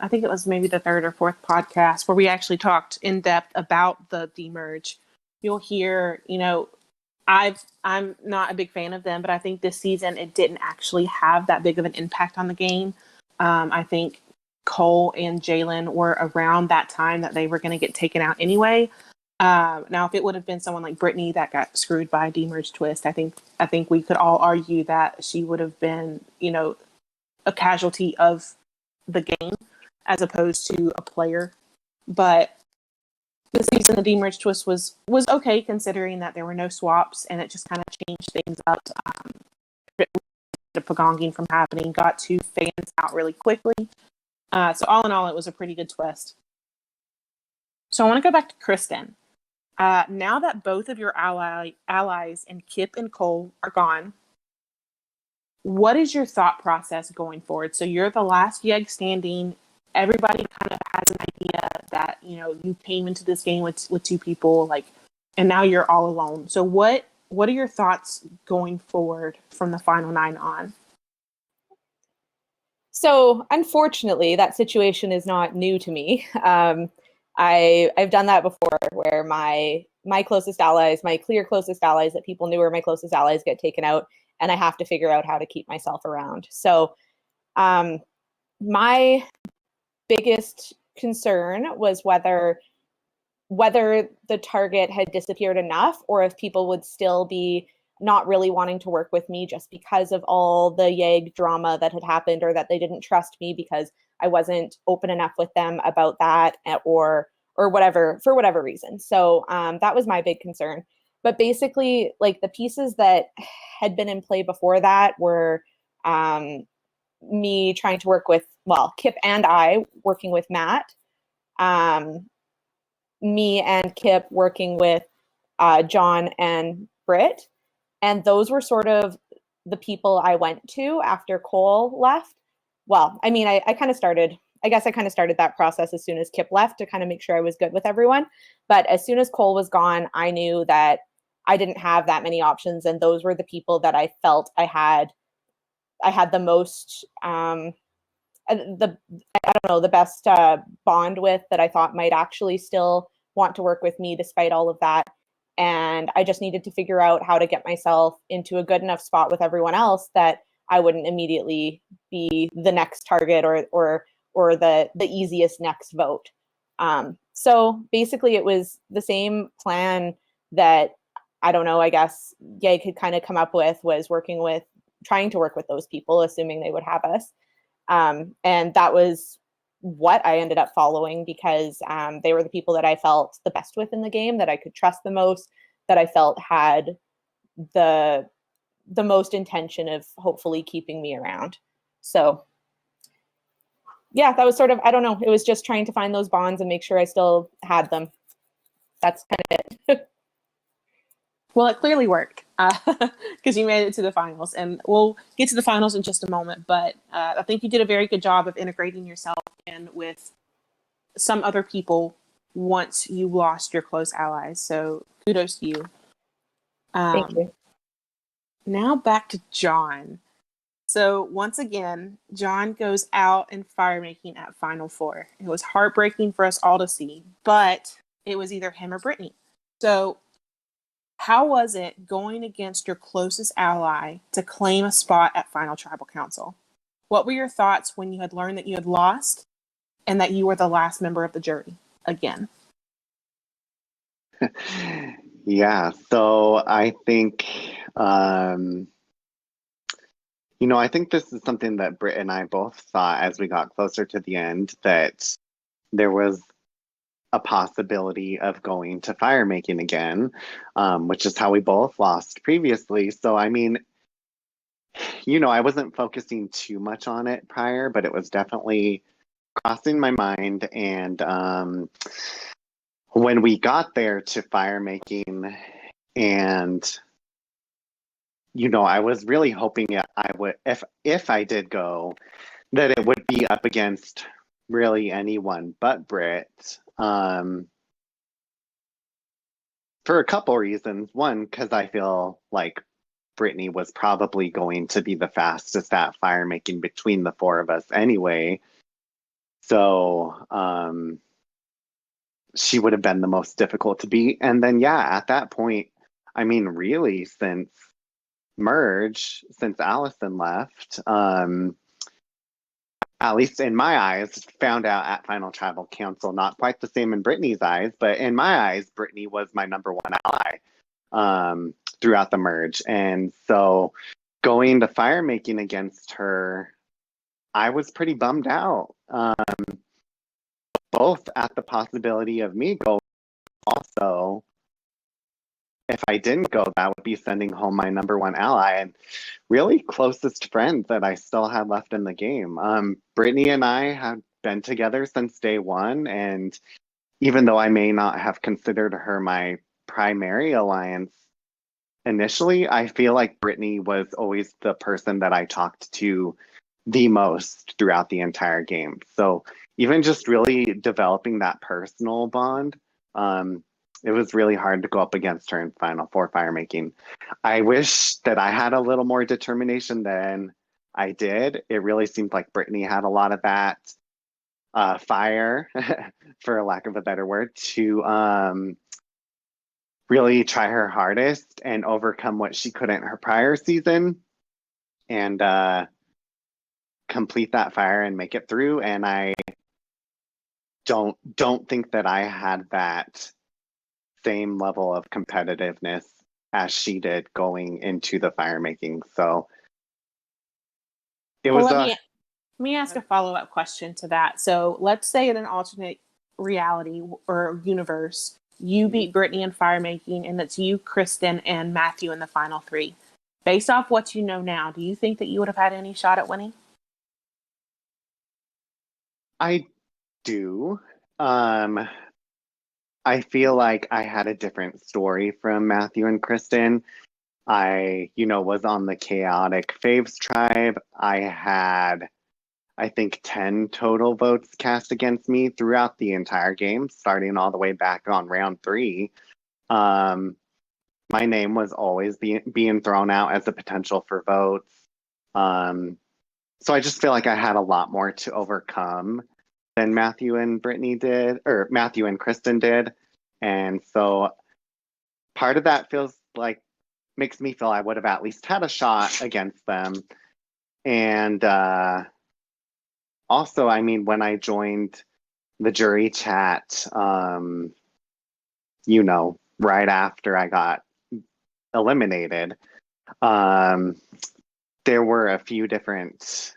I think it was maybe the third or fourth podcast where we actually talked in depth about the demerge, you'll hear, I'm not a big fan of them, but I think this season it didn't actually have that big of an impact on the game. I think Cole and Jalen were around that time that they were going to get taken out anyway. Now, if it would have been someone like Brittany that got screwed by a demerge twist, I think we could all argue that she would have been, a casualty of the game as opposed to a player. But this season, the demerge twist was okay considering that there were no swaps and it just kind of changed things up. The pagonging from happening, got two fans out really quickly. So all in all, it was a pretty good twist. So I want to go back to Kristen. Now that both of your allies and Kip and Cole are gone, what is your thought process going forward? So you're the last Yegg standing. Everybody kind of has an idea that, you came into this game with two people, and now you're all alone. So what are your thoughts going forward from the final 9 on? So unfortunately, that situation is not new to me. I've done that before, where my closest allies, my clear closest allies that people knew were my closest allies, get taken out, and I have to figure out how to keep myself around. So my biggest concern was whether the target had disappeared enough, or if people would still be not really wanting to work with me just because of all the Yegg drama that had happened, or that they didn't trust me because I wasn't open enough with them about that, or whatever, for whatever reason. So that was my big concern. But basically, the pieces that had been in play before that were me trying to work with, Kip and I working with Matt, me and Kip working with John and Britt. And those were sort of the people I went to after Cole left. Well, I mean, I kind of started that process as soon as Kip left to kind of make sure I was good with everyone. But as soon as Cole was gone, I knew that I didn't have that many options. And those were the people that I felt I had the most, the best bond with, that I thought might actually still want to work with me despite all of that. And I just needed to figure out how to get myself into a good enough spot with everyone else that I wouldn't immediately be the next target or the easiest next vote. So basically it was the same plan that, I guess Yegg could kind of come up with, was trying to work with those people, assuming they would have us. And that was what I ended up following, because they were the people that I felt the best with in the game, that I could trust the most, that I felt had the most intention of hopefully keeping me around. So yeah, that was sort of, it was just trying to find those bonds and make sure I still had them. That's kind of it. Well, it clearly worked because you made it to the finals, and we'll get to the finals in just a moment. But I think you did a very good job of integrating yourself in with some other people once you lost your close allies. So kudos to you. Thank you. Now back to John. So once again, John goes out in fire making at Final Four. It was heartbreaking for us all to see, but it was either him or Brittany. So how was it going against your closest ally to claim a spot at Final Tribal Council? What were your thoughts when you had learned that you had lost and that you were the last member of the jury again? Yeah, so I think, I think this is something that Britt and I both thought as we got closer to the end, that there was a possibility of going to fire making again, which is how we both lost previously. So, I mean, I wasn't focusing too much on it prior, but it was definitely crossing my mind. And when we got there to fire making and I was really hoping I would, if I did go, that it would be up against really anyone but Britt. For a couple reasons. One, because I feel like Brittany was probably going to be the fastest at fire making between the four of us anyway. So she would have been the most difficult to beat. And then, yeah, at that point, I mean, really, since Merge, since Allison left, at least in my eyes, found out at Final Tribal Council, not quite the same in Brittany's eyes, but in my eyes, Brittany was my number one ally throughout the merge. And so going to fire making against her, I was pretty bummed out. Both at the possibility of me going, also, if I didn't go, that would be sending home my number one ally and really closest friend that I still had left in the game. Brittany and I have been together since day one, and even though I may not have considered her my primary alliance initially, I feel like Brittany was always the person that I talked to the most throughout the entire game. So even just really developing that personal bond, it was really hard to go up against her in Final Four fire making. I wish that I had a little more determination than I did. It really seemed like Brittany had a lot of that fire, for lack of a better word, to really try her hardest and overcome what she couldn't her prior season and complete that fire and make it through. And I don't think that I had that same level of competitiveness as she did going into the fire making. So it was let me ask a follow-up question to that. So let's say in an alternate reality or universe, you beat Brittany in fire making, and it's you, Kristen, and Matthew in the final three. Based off what you know now, do you think that you would have had any shot at winning? I do. I feel like I had a different story from Matthew and Kristen. I, was on the chaotic Faves tribe. I had, I think, 10 total votes cast against me throughout the entire game, starting all the way back on round 3. My name was always being thrown out as a potential for votes. So I just feel like I had a lot more to overcome than Matthew and Brittany did, or Matthew and Kristen did. And so part of that makes me feel I would have at least had a shot against them. And also, I mean, when I joined the jury chat, right after I got eliminated, there were a few different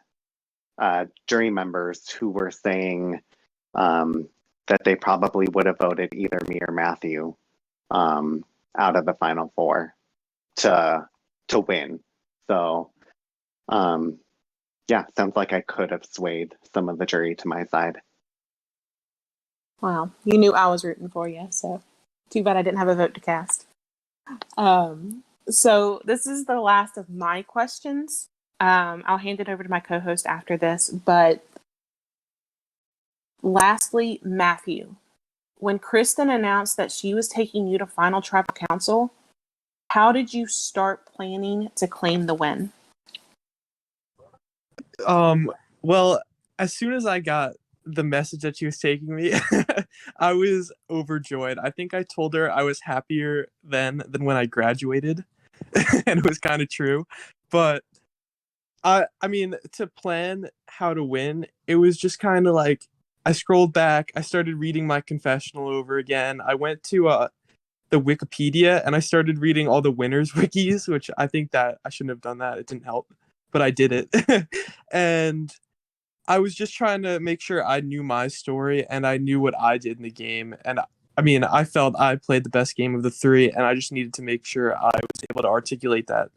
jury members who were saying that they probably would have voted either me or Matthew out of the final 4 to win. So yeah, sounds like I could have swayed some of the jury to my side. Wow, you knew I was rooting for you, so too bad I didn't have a vote to cast. So this is the last of my questions. I'll hand it over to my co-host after this, but lastly, Matthew, when Kristen announced that she was taking you to Final Tribal Council, how did you start planning to claim the win? Well, as soon as I got the message that she was taking me, I was overjoyed. I think I told her I was happier then than when I graduated, and it was kind of true. But I mean, to plan how to win, it was just kind of like I scrolled back. I started reading my confessional over again. I went to the Wikipedia and I started reading all the winners wikis, which I think that I shouldn't have done that. It didn't help, but I did it. And I was just trying to make sure I knew my story and I knew what I did in the game. And I mean, I felt I played the best game of the 3, and I just needed to make sure I was able to articulate that.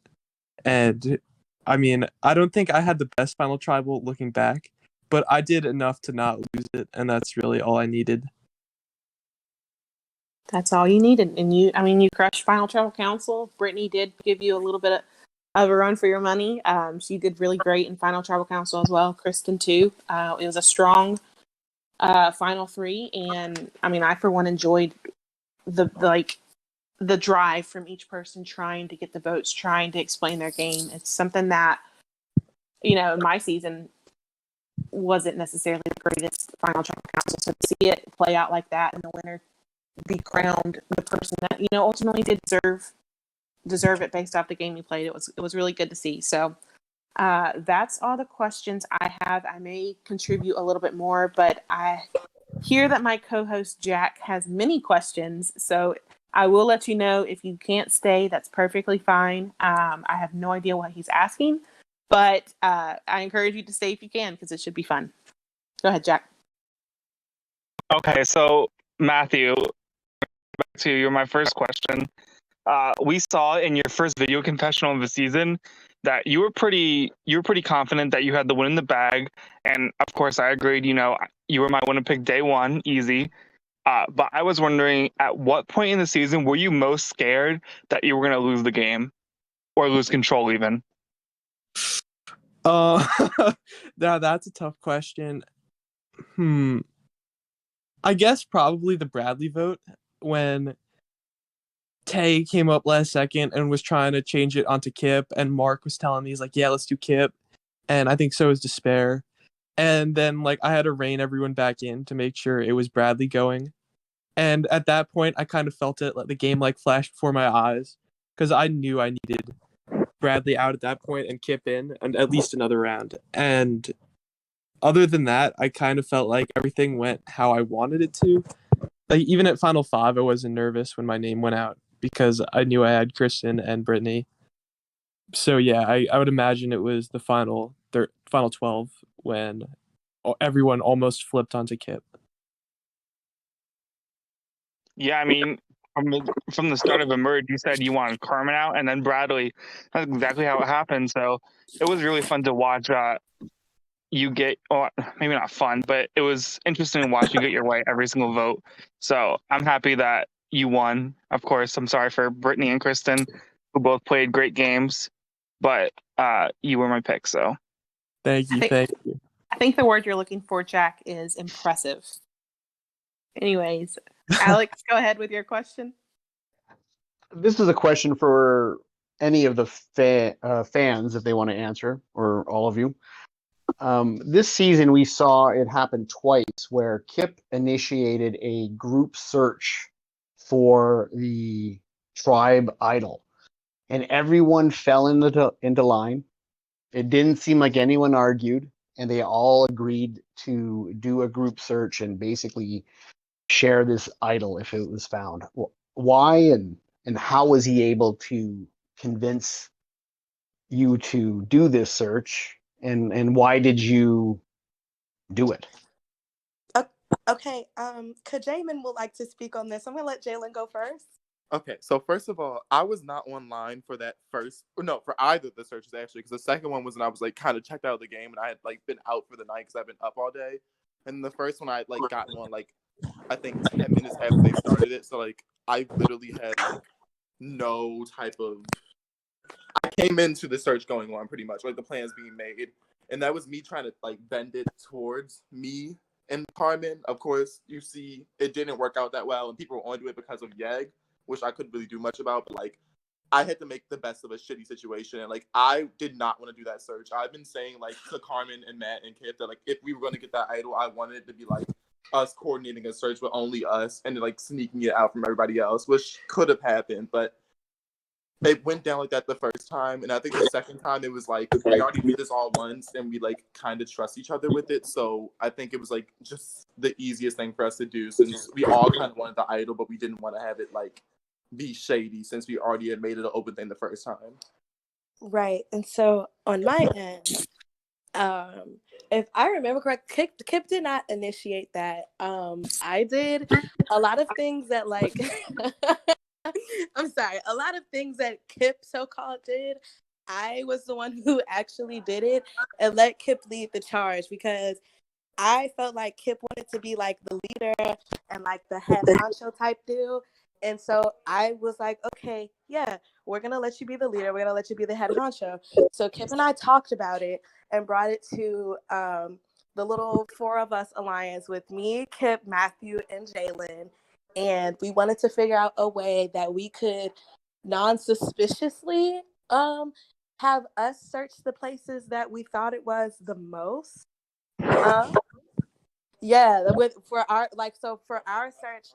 And I mean, I don't think I had the best Final Tribal looking back, but I did enough to not lose it, and that's really all I needed. That's all you needed. And you crushed Final Tribal Council. Brittany did give you a little bit of a run for your money. She did really great in Final Tribal Council as well. Kristen too. It was a strong final three, and I mean, I for one enjoyed the drive from each person trying to get the votes, trying to explain their game. It's something that, in my season wasn't necessarily the greatest Final Tribal Council. So to see it play out like that and the winner be crowned the person that, ultimately did deserve it based off the game he played, it was really good to see. So that's all the questions I have. I may contribute a little bit more, but I hear that my co-host Jack has many questions. So I will let you know if you can't stay. That's perfectly fine. I have no idea what he's asking, but I encourage you to stay if you can because it should be fun. Go ahead, Jack. Okay, so Matthew, back to you. My first question. We saw in your first video confessional of the season that you were pretty confident that you had the win in the bag, and of course I agreed. You were my winner pick day one, easy. But I was wondering, at what point in the season were you most scared that you were going to lose the game or lose control even? Now that's a tough question. I guess probably the Bradley vote when Tay came up last second and was trying to change it onto Kip, and Mark was telling me, he's like, yeah, let's do Kip. And I think so is Despair. And then I had to rein everyone back in to make sure it was Bradley going. And at that point, I kind of felt it, the game flashed before my eyes, because I knew I needed Bradley out at that point and Kip in, and at least another round. And other than that, I kind of felt like everything went how I wanted it to. Even at Final 5, I wasn't nervous when my name went out because I knew I had Kristen and Brittany. So yeah, I would imagine it was the final 12 when everyone almost flipped onto Kip. Yeah, I mean, from the start of Emerge, you said you wanted Carmen out and then Bradley. That's exactly how it happened. So it was really fun to watch you get, or maybe not fun, but it was interesting to watch you get your way every single vote. So I'm happy that you won. Of course, I'm sorry for Brittany and Kristen, who both played great games, but you were my pick. So thank you. I think the word you're looking for, Jack, is impressive. Anyways, Alex, go ahead with your question. This is a question for any of the fans if they want to answer, or all of you. This season, we saw it happen twice where Kip initiated a group search for the tribe idol, and everyone fell into line. It didn't seem like anyone argued, and they all agreed to do a group search and basically share this idol if it was found. Why and how was he able to convince you to do this search, and why did you do it? Okay, Kajamin would like to speak on this. I'm gonna let Jalen go first. Okay, so first of all, I was not online for that for either of the searches actually, because the second one was when I was kind of checked out of the game and I had been out for the night because I've been up all day, and the first one I had gotten on I think 10 minutes after they started it, so I literally had no type of. I came into the search going on pretty much the plans being made, and that was me trying to bend it towards me and Carmen. Of course, you see, it didn't work out that well, and people were onto it because of Yeg, which I couldn't really do much about. But I had to make the best of a shitty situation, and I did not want to do that search. I've been saying to Carmen and Matt and Kip that if we were going to get that idol, I wanted it to be us coordinating a search with only us and sneaking it out from everybody else, which could have happened, but it went down like that the first time, and I think the second time it was we already did this all once, and we kind of trust each other with it. So I think it was just the easiest thing for us to do, since we all kind of wanted the idol, but we didn't want to have it be shady, since we already had made it an open thing the first time. Right, and so on my end, if I remember correct, Kip did not initiate that. I did a lot of things that I'm sorry, a lot of things that Kip so-called did. I was the one who actually did it and let Kip lead the charge because I felt like Kip wanted to be the leader and the head honcho type dude. And so I was like, okay, yeah, we're going to let you be the leader. We're going to let you be the head honcho. So Kip and I talked about it and brought it to the little 4 of us alliance with me, Kip, Matthew, and Jalen. And we wanted to figure out a way that we could non-suspiciously have us search the places that we thought it was the most. Yeah, for our search,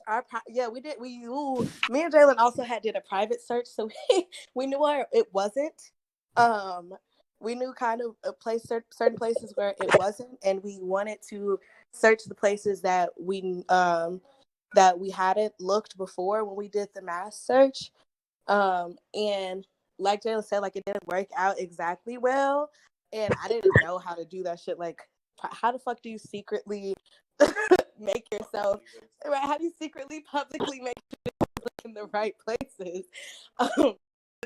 me and Jalen also did a private search, so we knew where it wasn't. We knew kind of certain places where it wasn't, and we wanted to search the places that we hadn't looked before when we did the mass search. And like Jalen said, like, it didn't work out exactly well, and I didn't know how to do that shit. Like, how the fuck do you secretly make yourself right? How do you secretly publicly make yourself look in the right places? But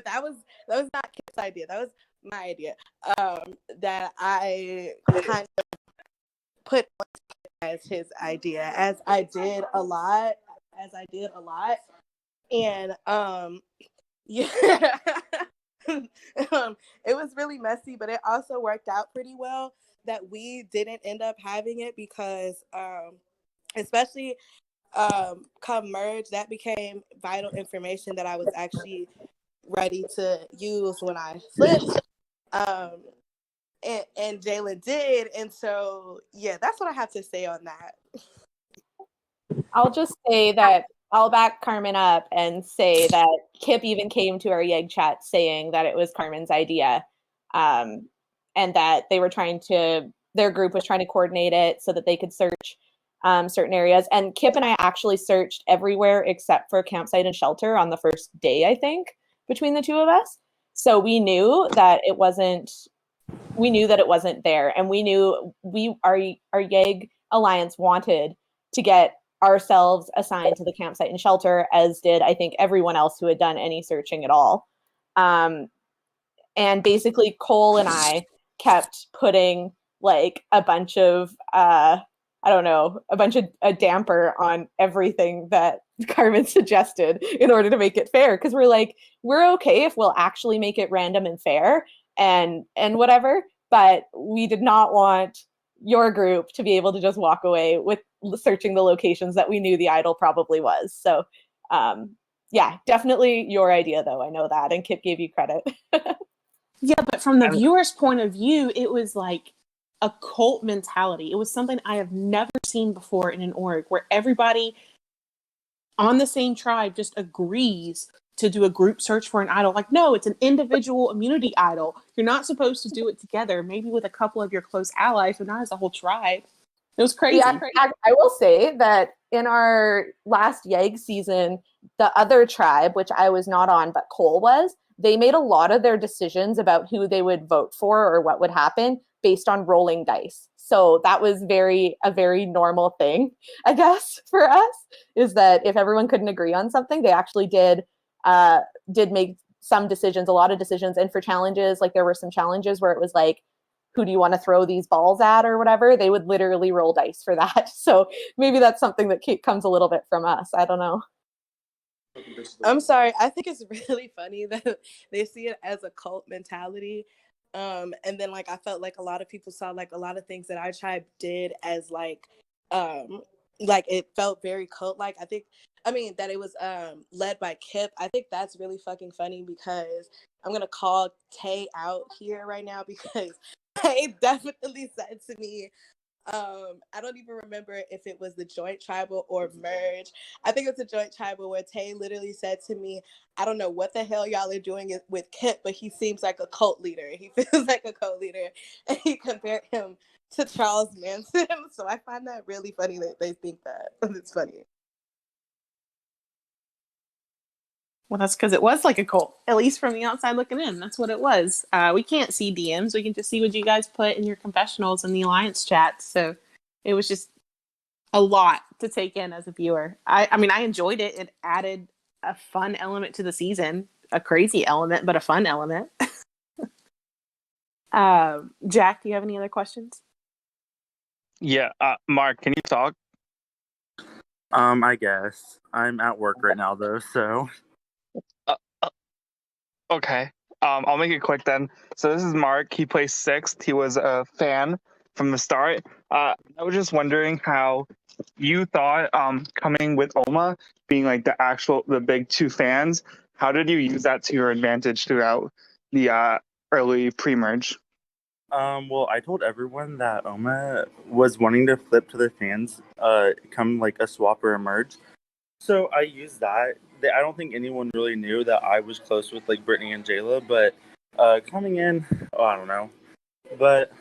that was not Kip's idea. That was my idea. That I kind of put as his idea, as I did a lot, and yeah. It was really messy, but it also worked out pretty well that we didn't end up having it because especially come merge, that became vital information that I was actually ready to use when I flipped. And Jalen did. And so, yeah, that's what I have to say on that. I'll just say that I'll back Carmen up and say that Kip even came to our YEG chat saying that it was Carmen's idea, and that their group was trying to coordinate it so that they could search certain areas. And Kip and I actually searched everywhere except for campsite and shelter on the first day, I think, between the 2 of us. So we knew that it wasn't there, and we knew our YEG alliance wanted to get ourselves assigned to the campsite and shelter, as did I think everyone else who had done any searching at all. And basically Cole and I kept putting like a bunch of a damper on everything that Carmen suggested in order to make it fair, because we're like, we're okay if we'll actually make it random and fair and whatever, but we did not want your group to be able to just walk away with searching the locations that we knew the idol probably was. So yeah, definitely your idea though. I know that, and Kip gave you credit. Yeah, but from the viewer's point of view, it was like a cult mentality. It was something I have never seen before in an org, where everybody on the same tribe just agrees to do a group search for an idol. Like, no, it's an individual immunity idol. You're not supposed to do it together, maybe with a couple of your close allies, but not as a whole tribe. It was crazy. Yeah, I will say that in our last YEG season, the other tribe, which I was not on, but Cole was, they made a lot of their decisions about who they would vote for or what would happen based on rolling dice. So that was a very normal thing, I guess, for us, is that if everyone couldn't agree on something, they actually did make some decisions, a lot of decisions. And for challenges, like there were some challenges where it was like, who do you want to throw these balls at or whatever? They would literally roll dice for that. So maybe that's something that comes a little bit from us. I don't know. I'm sorry. I think it's really funny that they see it as a cult mentality. And then like I felt like a lot of people saw like a lot of things that our tribe did as like it felt very cult like. That it was led by Kip. I think that's really fucking funny, because I'm gonna call Tay out here right now, because Tay definitely said to me, I don't even remember if it was the joint tribal or merge. I think it's a joint tribal where Tay literally said to me, I don't know what the hell y'all are doing with Kip, but he seems like a cult leader. He feels like a cult leader. And he compared him to Charles Manson. So I find that really funny that they think that. It's funny. Well, that's because it was like a cult, at least from the outside looking in. That's what it was. We can't see DMs. We can just see what you guys put in your confessionals in the Alliance chat. So it was just a lot to take in as a viewer. I enjoyed it. It added a fun element to the season, a crazy element, but a fun element. Jack, do you have any other questions? Yeah, Mark, can you talk? I guess. I'm at work right now though, so Uh, uh, okay. I'll make it quick then. So this is Mark. He placed sixth. He was a fan from the start. I was just wondering how you thought coming with Oma being like the big two fans. How did you use that to your advantage throughout the early pre-merge? well, I told everyone that Oma was wanting to flip to their fans, come like a swap or a merge. So I used that. I don't think anyone really knew that I was close with like Brittany and Jayla, but coming in, I don't know. But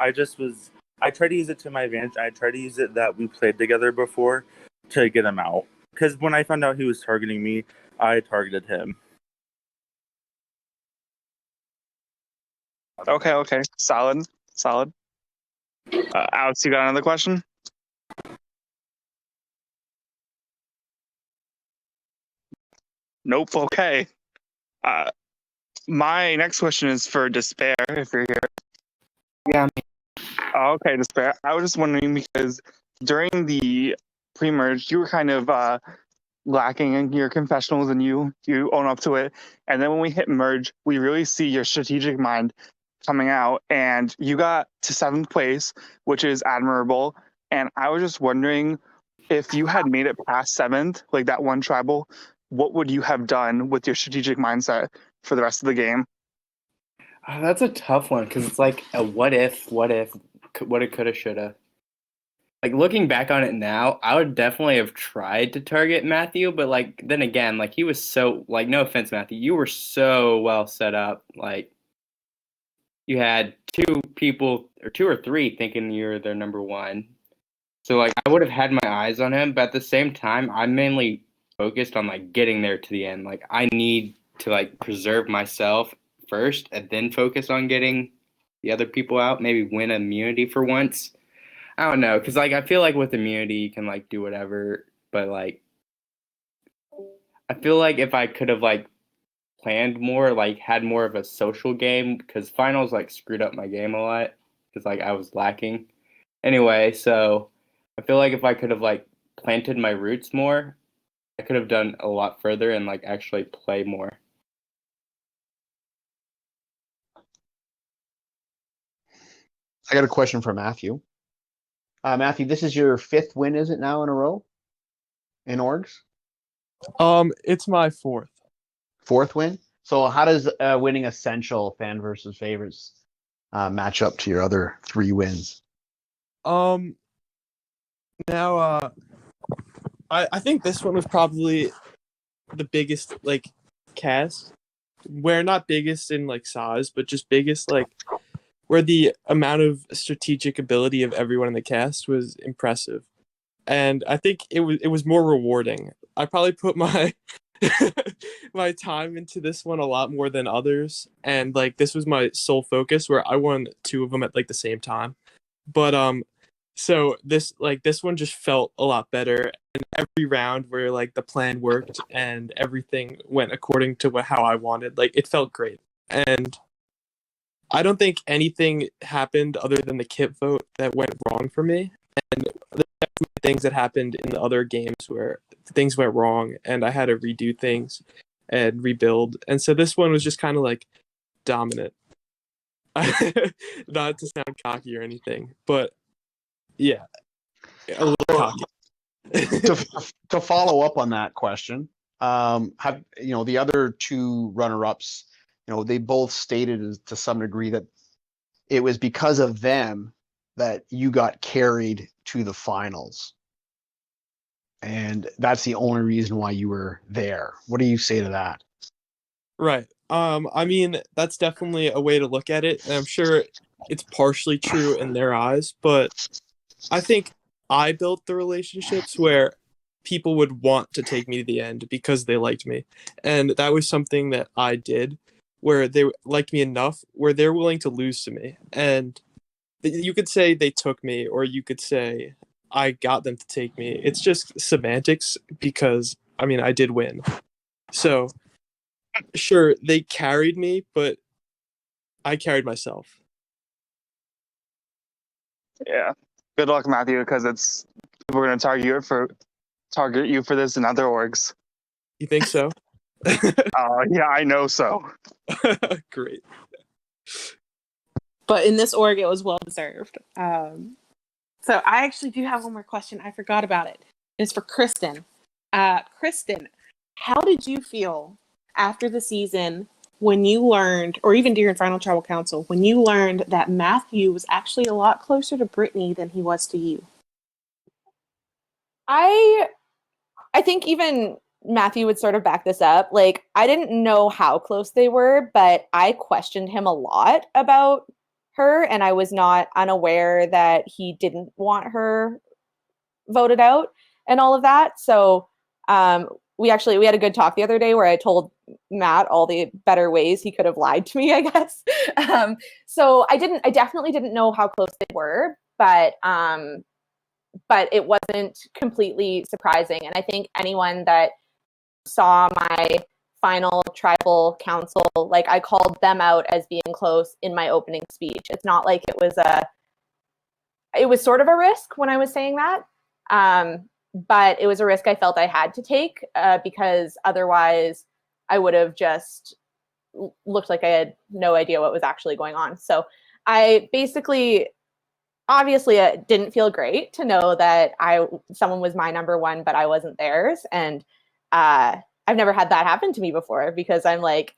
I just was. I tried to use it to my advantage. I tried to use it that we played together before to get him out. Because when I found out he was targeting me, I targeted him. Okay. Solid. Alex, you got another question? Nope. Okay. My next question is for Despair, if you're here. Yeah. Oh, okay, Despair. I was just wondering because during the pre-merge, you were kind of lacking in your confessionals, and you own up to it. And then when we hit merge, we really see your strategic mind coming out, and you got to seventh place, which is admirable. And I was just wondering if you had made it past seventh, like that one tribal, what would you have done with your strategic mindset for the rest of the game? Oh, that's a tough one because it's like a what if, woulda, shoulda. Like looking back on it now, I would definitely have tried to target Matthew, but like then again, like he was so like no offense, Matthew, you were so well set up. Like you had two people or two or three thinking you're their number one. So like I would have had my eyes on him, but at the same time, I'm mainly focused on like getting there to the end. Like I need to like preserve myself first and then focus on getting the other people out, maybe win immunity for once. I don't know, because like I feel like with immunity you can like do whatever, but like I feel like if I could have like planned more, like had more of a social game, because finals like screwed up my game a lot because like I was lacking. Anyway, so I feel like if I could have like planted my roots more, I could have done a lot further and like actually play more. I got a question for Matthew. Matthew, this is your fifth win, is it now in a row in orgs? It's my fourth. Fourth win. So how does winning Essential fan versus favorites match up to your other three wins? Now, I think this one was probably the biggest like cast, where not biggest in like size, but just biggest like where the amount of strategic ability of everyone in the cast was impressive, and I think it was more rewarding. I probably put my my time into this one a lot more than others, and like this was my sole focus where I won two of them at like the same time. But so this one just felt a lot better, and every round where like the plan worked and everything went according to how I wanted, like it felt great. And I don't think anything happened other than the kit vote that went wrong for me. And there's definitely things that happened in the other games where things went wrong and I had to redo things and rebuild. And so this one was just kind of like dominant. Not to sound cocky or anything, but yeah, a little cocky. to follow up on that question, have the other two runner-ups, they both stated to some degree that it was because of them that you got carried to the finals. And that's the only reason why you were there. What do you say to that? Right. I mean, that's definitely a way to look at it, and I'm sure it's partially true in their eyes, but I think I built the relationships where people would want to take me to the end because they liked me. And that was something that I did where they liked me enough where they're willing to lose to me. And you could say they took me, or you could say I got them to take me. It's just semantics because, I mean, I did win. So, sure, they carried me, but I carried myself. Yeah. Good luck, Matthew, because people are going to target you for target you for this in other orgs. You think so? Yeah, I know so. Great. But in this org, it was well deserved. So I actually do have one more question. I forgot about it. It's for Kristen. Kristen, how did you feel after the season when you learned, or even during Final Tribal Council, when you learned that Matthew was actually a lot closer to Brittany than he was to you? I think even Matthew would sort of back this up. Like, I didn't know how close they were, but I questioned him a lot about her, and I was not unaware that he didn't want her voted out and all of that. So we had a good talk the other day where I told Matt all the better ways he could have lied to me, I guess. So I definitely didn't know how close they were, but it wasn't completely surprising. And I think anyone that saw my final tribal council, like, I called them out as being close in my opening speech. It's not like it was sort of a risk when I was saying that. But it was a risk I felt I had to take because otherwise I would have just looked like I had no idea what was actually going on. So I basically, obviously, it didn't feel great to know that someone was my number one, but I wasn't theirs. And I've never had that happen to me before, because I'm like,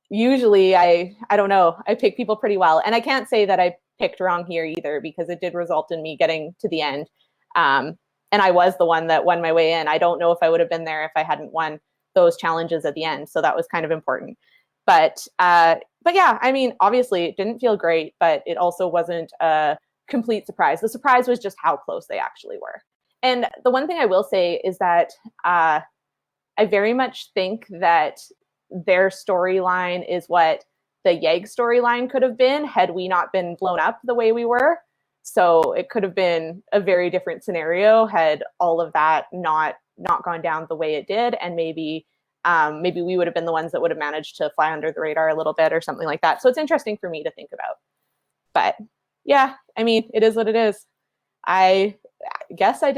usually I don't know, I pick people pretty well. And I can't say that I picked wrong here either, because it did result in me getting to the end. And I was the one that won my way in. I don't know if I would have been there if I hadn't won those challenges at the end. So that was kind of important. But yeah, I mean, obviously it didn't feel great, but it also wasn't a complete surprise. The surprise was just how close they actually were. And the one thing I will say is that I very much think that their storyline is what the Yegg storyline could have been had we not been blown up the way we were. So it could have been a very different scenario had all of that not gone down the way it did. And maybe we would have been the ones that would have managed to fly under the radar a little bit or something like that. So it's interesting for me to think about. But yeah, I mean, it is what it is. I guess I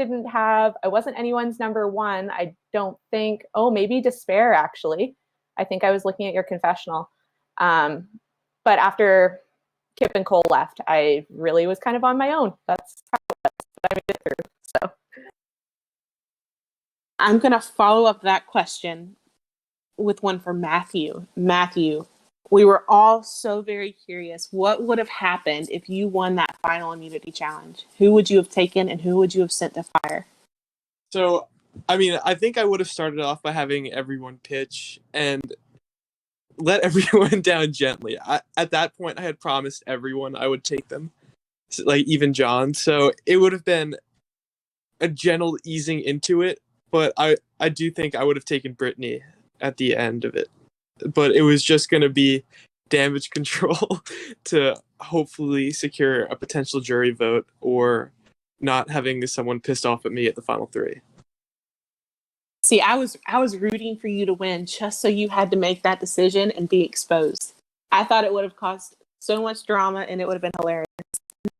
wasn't anyone's number one. I don't think, maybe Despair, actually. I think I was looking at your confessional. But after Kip and Cole left, I really was kind of on my own. That's how it was that I made it through. So I'm going to follow up that question with one for Matthew. Matthew, we were all so very curious. What would have happened if you won that final immunity challenge? Who would you have taken and who would you have sent to fire? So, I mean, I think I would have started off by having everyone pitch and let everyone down gently. At that point, I had promised everyone I would take them, like even John. So it would have been a gentle easing into it. But I do think I would have taken Brittany at the end of it. But it was just going to be damage control to hopefully secure a potential jury vote or not having someone pissed off at me at the final three. See, I was rooting for you to win just so you had to make that decision and be exposed. I thought it would have caused so much drama and it would have been hilarious.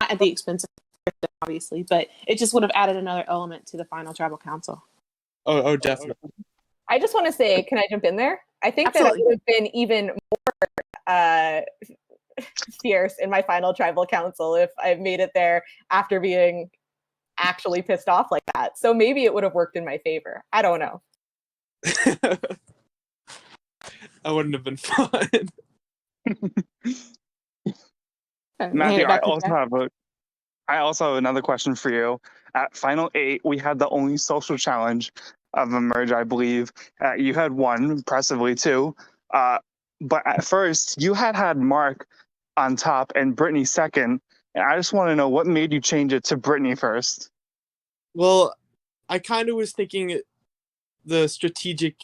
Not at the expense of Kristen, obviously, but it just would have added another element to the final tribal council. Oh, definitely. I just want to say, can I jump in there? I think that I would have been even more fierce in my final tribal council if I made it there after being actually pissed off like that. So maybe it would have worked in my favor. I don't know. That wouldn't have been fun. Matthew, I also have another question for you. At Final 8, we had the only social challenge of a merge, I believe. You had one, impressively, too. But at first, you had Mark on top and Brittany second. And I just want to know, what made you change it to Brittany first? Well, I kind of was thinking the strategic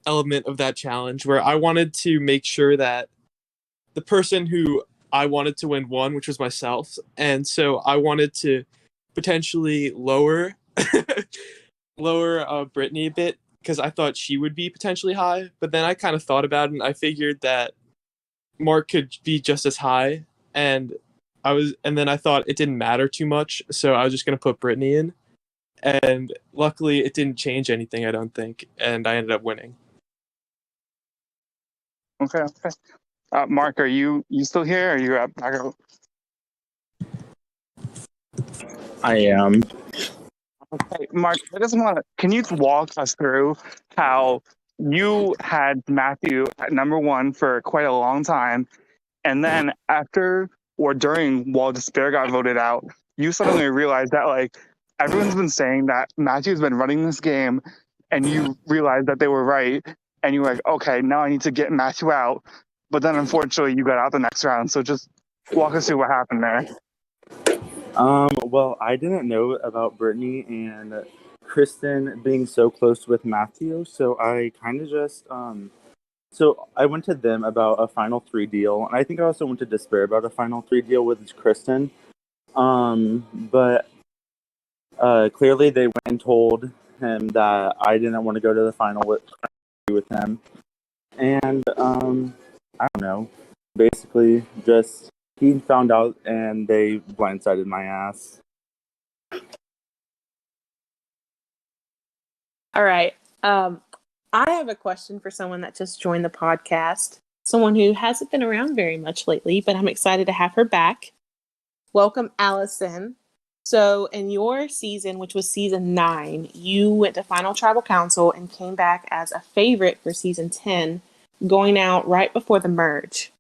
element of that challenge where I wanted to make sure that the person who I wanted to win won, which was myself. And so I wanted to potentially lower Brittany a bit because I thought she would be potentially high. But then I kind of thought about it and I figured that Mark could be just as high. And then I thought it didn't matter too much. So I was just going to put Brittany in. and luckily it didn't change anything, I don't think, and I ended up winning. Okay. Mark, are you still here? Or are you back out? I am. Okay, Mark, can you walk us through how you had Matthew at number one for quite a long time, and then after or during while Despair got voted out, you suddenly realized that like everyone's been saying that Matthew's been running this game, and you realized that they were right, and you're like, okay, now I need to get Matthew out, but then unfortunately you got out the next round. So just walk us through what happened there. Well, I didn't know about Brittany and Kristen being so close with Matthew, so I kind of just so I went to them about a Final Three deal, and I think I also went to Despair about a Final Three deal with Kristen. But clearly they went and told him that I didn't want to go to the final with him, and I don't know, basically just he found out and they blindsided my ass. All right. I have a question for someone that just joined the podcast, someone who hasn't been around very much lately, but I'm excited to have her back. Welcome, Allison. So, in your season, which was season 9, you went to Final Tribal Council and came back as a favorite for season 10, going out right before the merge.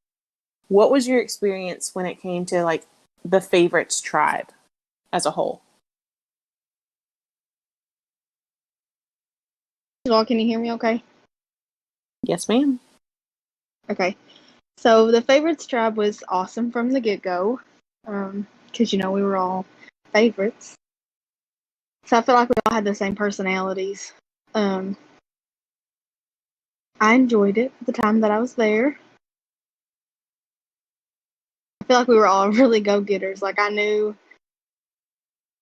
What was your experience when it came to like the favorites tribe as a whole? Well, can you hear me okay? Yes, ma'am. Okay. So the favorites tribe was awesome from the get-go, because, we were all favorites. So I feel like we all had the same personalities. I enjoyed it the time that I was there. I feel like we were all really go-getters. Like, I knew,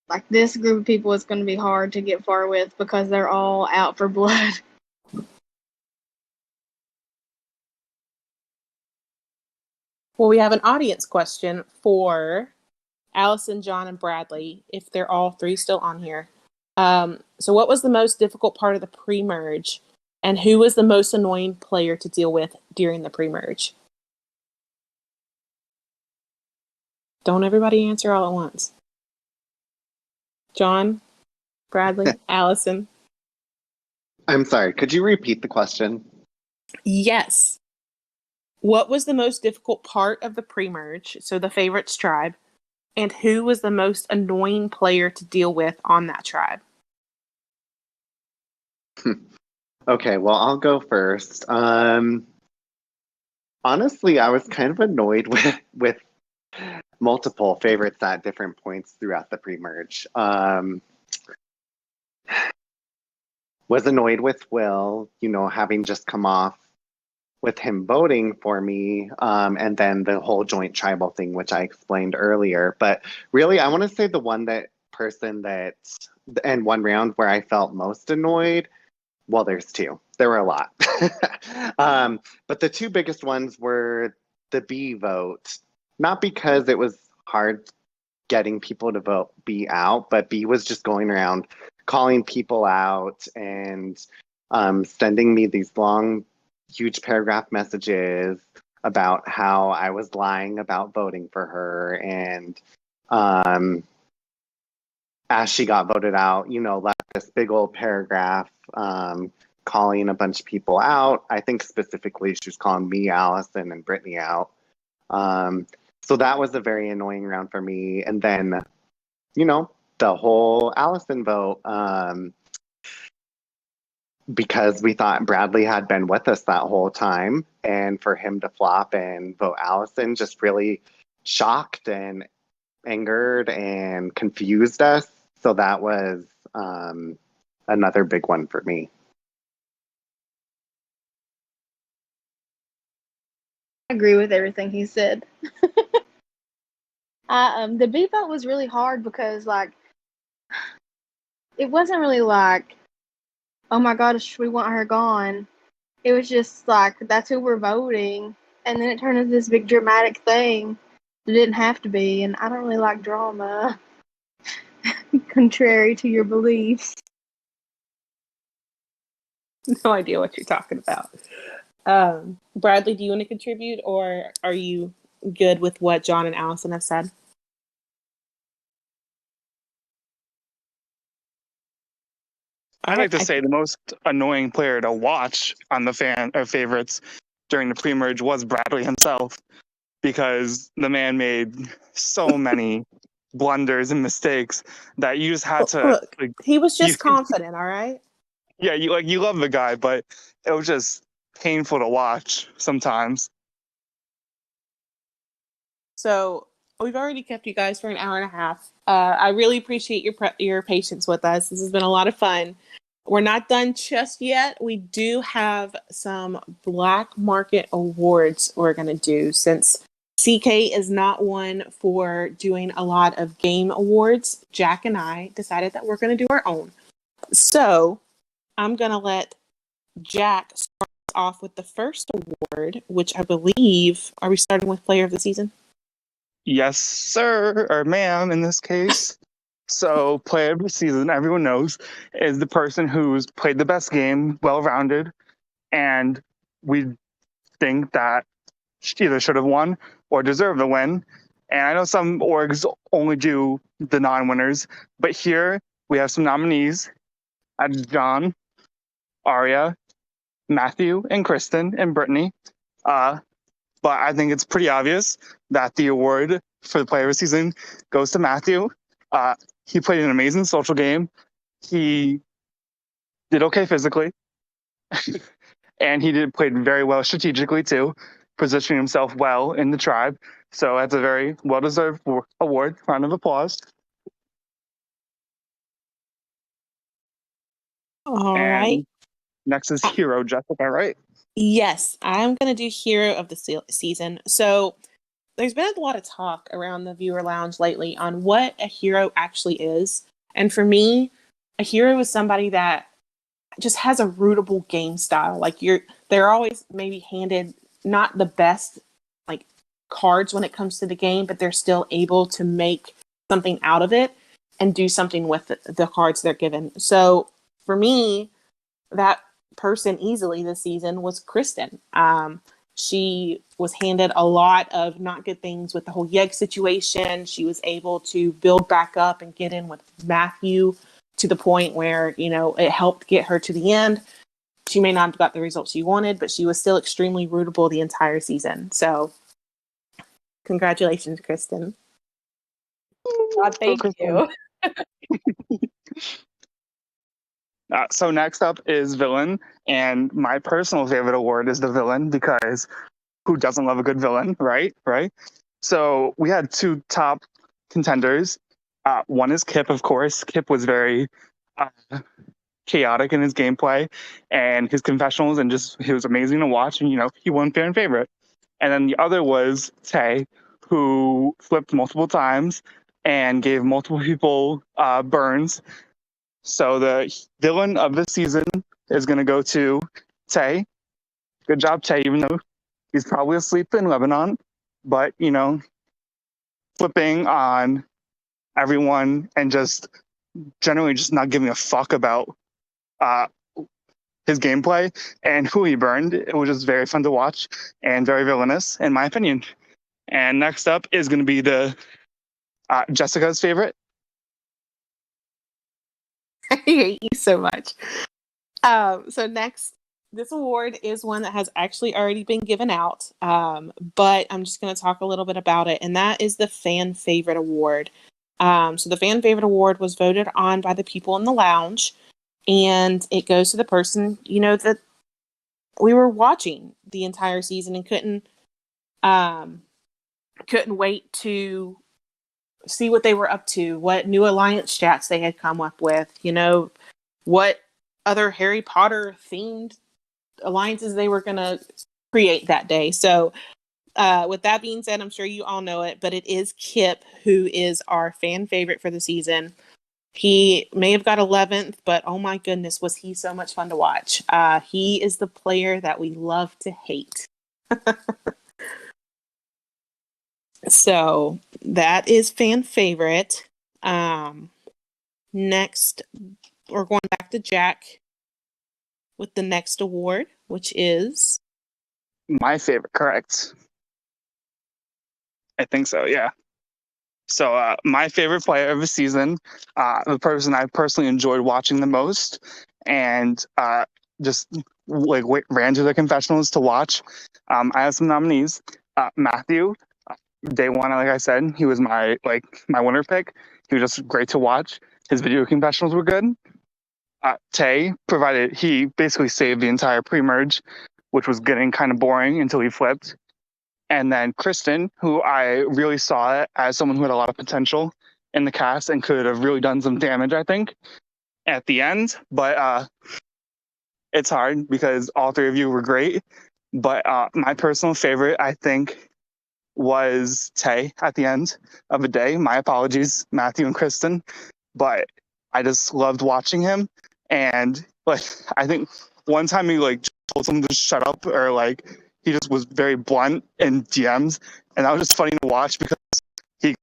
like, this group of people was going to be hard to get far with because they're all out for blood. Well, we have an audience question for Allison, John, and Bradley, if they're all three still on here. So what was the most difficult part of the pre-merge, and who was the most annoying player to deal with during the pre-merge? Don't everybody answer all at once. John, Bradley, Allison. I'm sorry, could you repeat the question? Yes. What was the most difficult part of the pre-merge, so the favorites tribe, and who was the most annoying player to deal with on that tribe? Okay, well, I'll go first. Honestly, I was kind of annoyed with multiple favorites at different points throughout the pre-merge. Was annoyed with Will, having just come off with him voting for me, and then the whole joint tribal thing, which I explained earlier. But really, I want to say the one and one round where I felt most annoyed. Well, there's two. There were a lot. But the two biggest ones were the B vote, not because it was hard getting people to vote B out, but B was just going around calling people out and sending me these long, huge paragraph messages about how I was lying about voting for her. And as she got voted out, left this big old paragraph calling a bunch of people out. I think specifically she was calling me, Allison, and Brittany out. So that was a very annoying round for me. And then, the whole Allison vote, because we thought Bradley had been with us that whole time, and for him to flop and vote Allison just really shocked and angered and confused us. So that was another big one for me. I agree with everything he said. The B vote was really hard because, like, it wasn't really like, oh my gosh, we want her gone. It was just like, that's who we're voting. And then it turned into this big dramatic thing. It didn't have to be, and I don't really like drama. contrary to your beliefs. No idea what you're talking about. Bradley, do you want to contribute, or are you good with what John and Allison have said? I'd like to say the most annoying player to watch on the fan or favorites during the pre-merge was Bradley himself, because the man made so many blunders and mistakes that you just had to Look, like, he was you, just confident, all right? yeah, you love the guy, but it was just painful to watch sometimes. So we've already kept you guys for an hour and a half. I really appreciate your patience with us. This has been a lot of fun. We're not done just yet. We do have some black market awards we're going to do, since CK is not one for doing a lot of game awards. Jack and I decided that we're going to do our own. So I'm going to let Jack start off with the first award, which I believe, are we starting with Player of the Season? Yes, sir, or ma'am in this case. So, player of the season, everyone knows, is the person who's played the best game, well-rounded, and we think that either should have won or deserved the win. And I know some orgs only do the non-winners, but here we have some nominees: John, Aria, Matthew, and Kristen, and Brittany. But I think it's pretty obvious that the award for the player of the season goes to Matthew. He played an amazing social game. He did okay physically, and he played very well strategically too, positioning himself well in the tribe. So that's a very well-deserved award. Round of applause. All And right. next is Hero, Jessica, right? Yes, I'm going to do Hero of the Season. So there's been a lot of talk around the viewer lounge lately on what a hero actually is. And for me, a hero is somebody that just has a rootable game style. Like they're always maybe handed not the best like cards when it comes to the game, but they're still able to make something out of it and do something with the cards they're given. So for me, that person easily this season was Kristen. She was handed a lot of not good things with the whole Yeg situation. She was able to build back up and get in with Matthew to the point where, it helped get her to the end. She may not have got the results she wanted, but she was still extremely rootable the entire season. So congratulations, Kristen. God, thank you. So next up is Villain, and my personal favorite award is the Villain, because who doesn't love a good villain, right? So we had two top contenders. One is Kip, of course. Kip was very chaotic in his gameplay and his confessionals, and he was amazing to watch, and he won fair and favorite. And then the other was Tay, who flipped multiple times and gave multiple people burns. So the Villain of the season is going to go to Tay. Good job, Tay, even though he's probably asleep in Lebanon. But, flipping on everyone and just generally just not giving a fuck about his gameplay and who he burned. It was just very fun to watch and very villainous, in my opinion. And next up is going to be the Jessica's favorite. I hate you so much. So next, this award is one that has actually already been given out, but I'm just going to talk a little bit about it, and that is the Fan Favorite Award. So the Fan Favorite Award was voted on by the people in the lounge, and it goes to the person, that we were watching the entire season and couldn't wait to see what they were up to, what new alliance chats they had come up with, what other Harry Potter themed alliances they were going to create that day. So with that being said, I'm sure you all know it, but it is Kip, who is our fan favorite for the season. He may have got 11th, but oh my goodness, was he so much fun to watch. He is the player that we love to hate. So that is fan favorite. Next, we're going back to Jack with the next award, which is My favorite, correct? I think so, yeah. So my favorite player of the season, the person I personally enjoyed watching the most, and just like ran to the confessionals to watch. I have some nominees. Matthew, day one, like I said, he was my winner pick. He was just great to watch. His video confessionals were good. Tay, provided he basically saved the entire pre-merge, which was getting kind of boring until he flipped. And then Kristen, who I really saw as someone who had a lot of potential in the cast and could have really done some damage, I think, at the end. But it's hard because all three of you were great. But my personal favorite, I think, was Tay at the end of the day. My apologies, Matthew and Kristen. But I just loved watching him. And I think one time he told someone to shut up, or he just was very blunt in DMs, and that was just funny to watch because he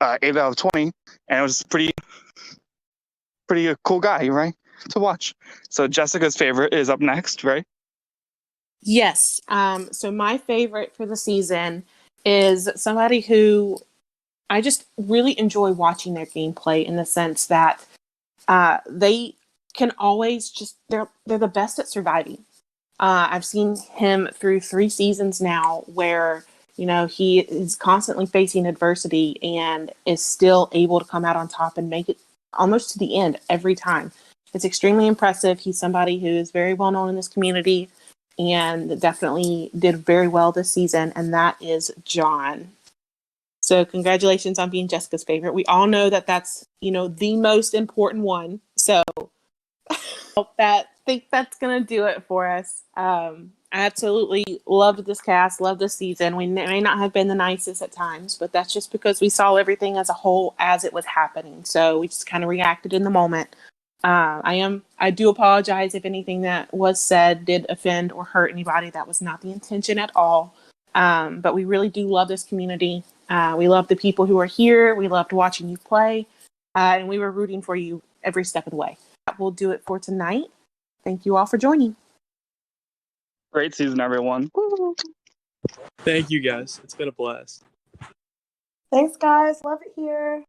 got 8 out of 20, and it was pretty a cool guy, right, to watch. So Jessica's favorite is up next, right? yes. So my favorite for the season is somebody who I just really enjoy watching their gameplay in the sense that they can always they're the best at surviving. I've seen him through 3 seasons now where, he is constantly facing adversity and is still able to come out on top and make it almost to the end every time. It's extremely impressive. He's somebody who is very well known in this community and definitely did very well this season, and that is John. So congratulations on being Jessica's favorite. We all know that that's, the most important one. So I think that's gonna do it for us. I absolutely loved this cast, loved this season. We may not have been the nicest at times, but that's just because we saw everything as a whole as it was happening. So we just kind of reacted in the moment. I do apologize if anything that was said did offend or hurt anybody. That was not the intention at all. But we really do love this community. We love the people who are here. We loved watching you play. And we were rooting for you every step of the way. That will do it for tonight. Thank you all for joining. Great season, everyone. Thank you guys. It's been a blast. Thanks, guys. Love it here.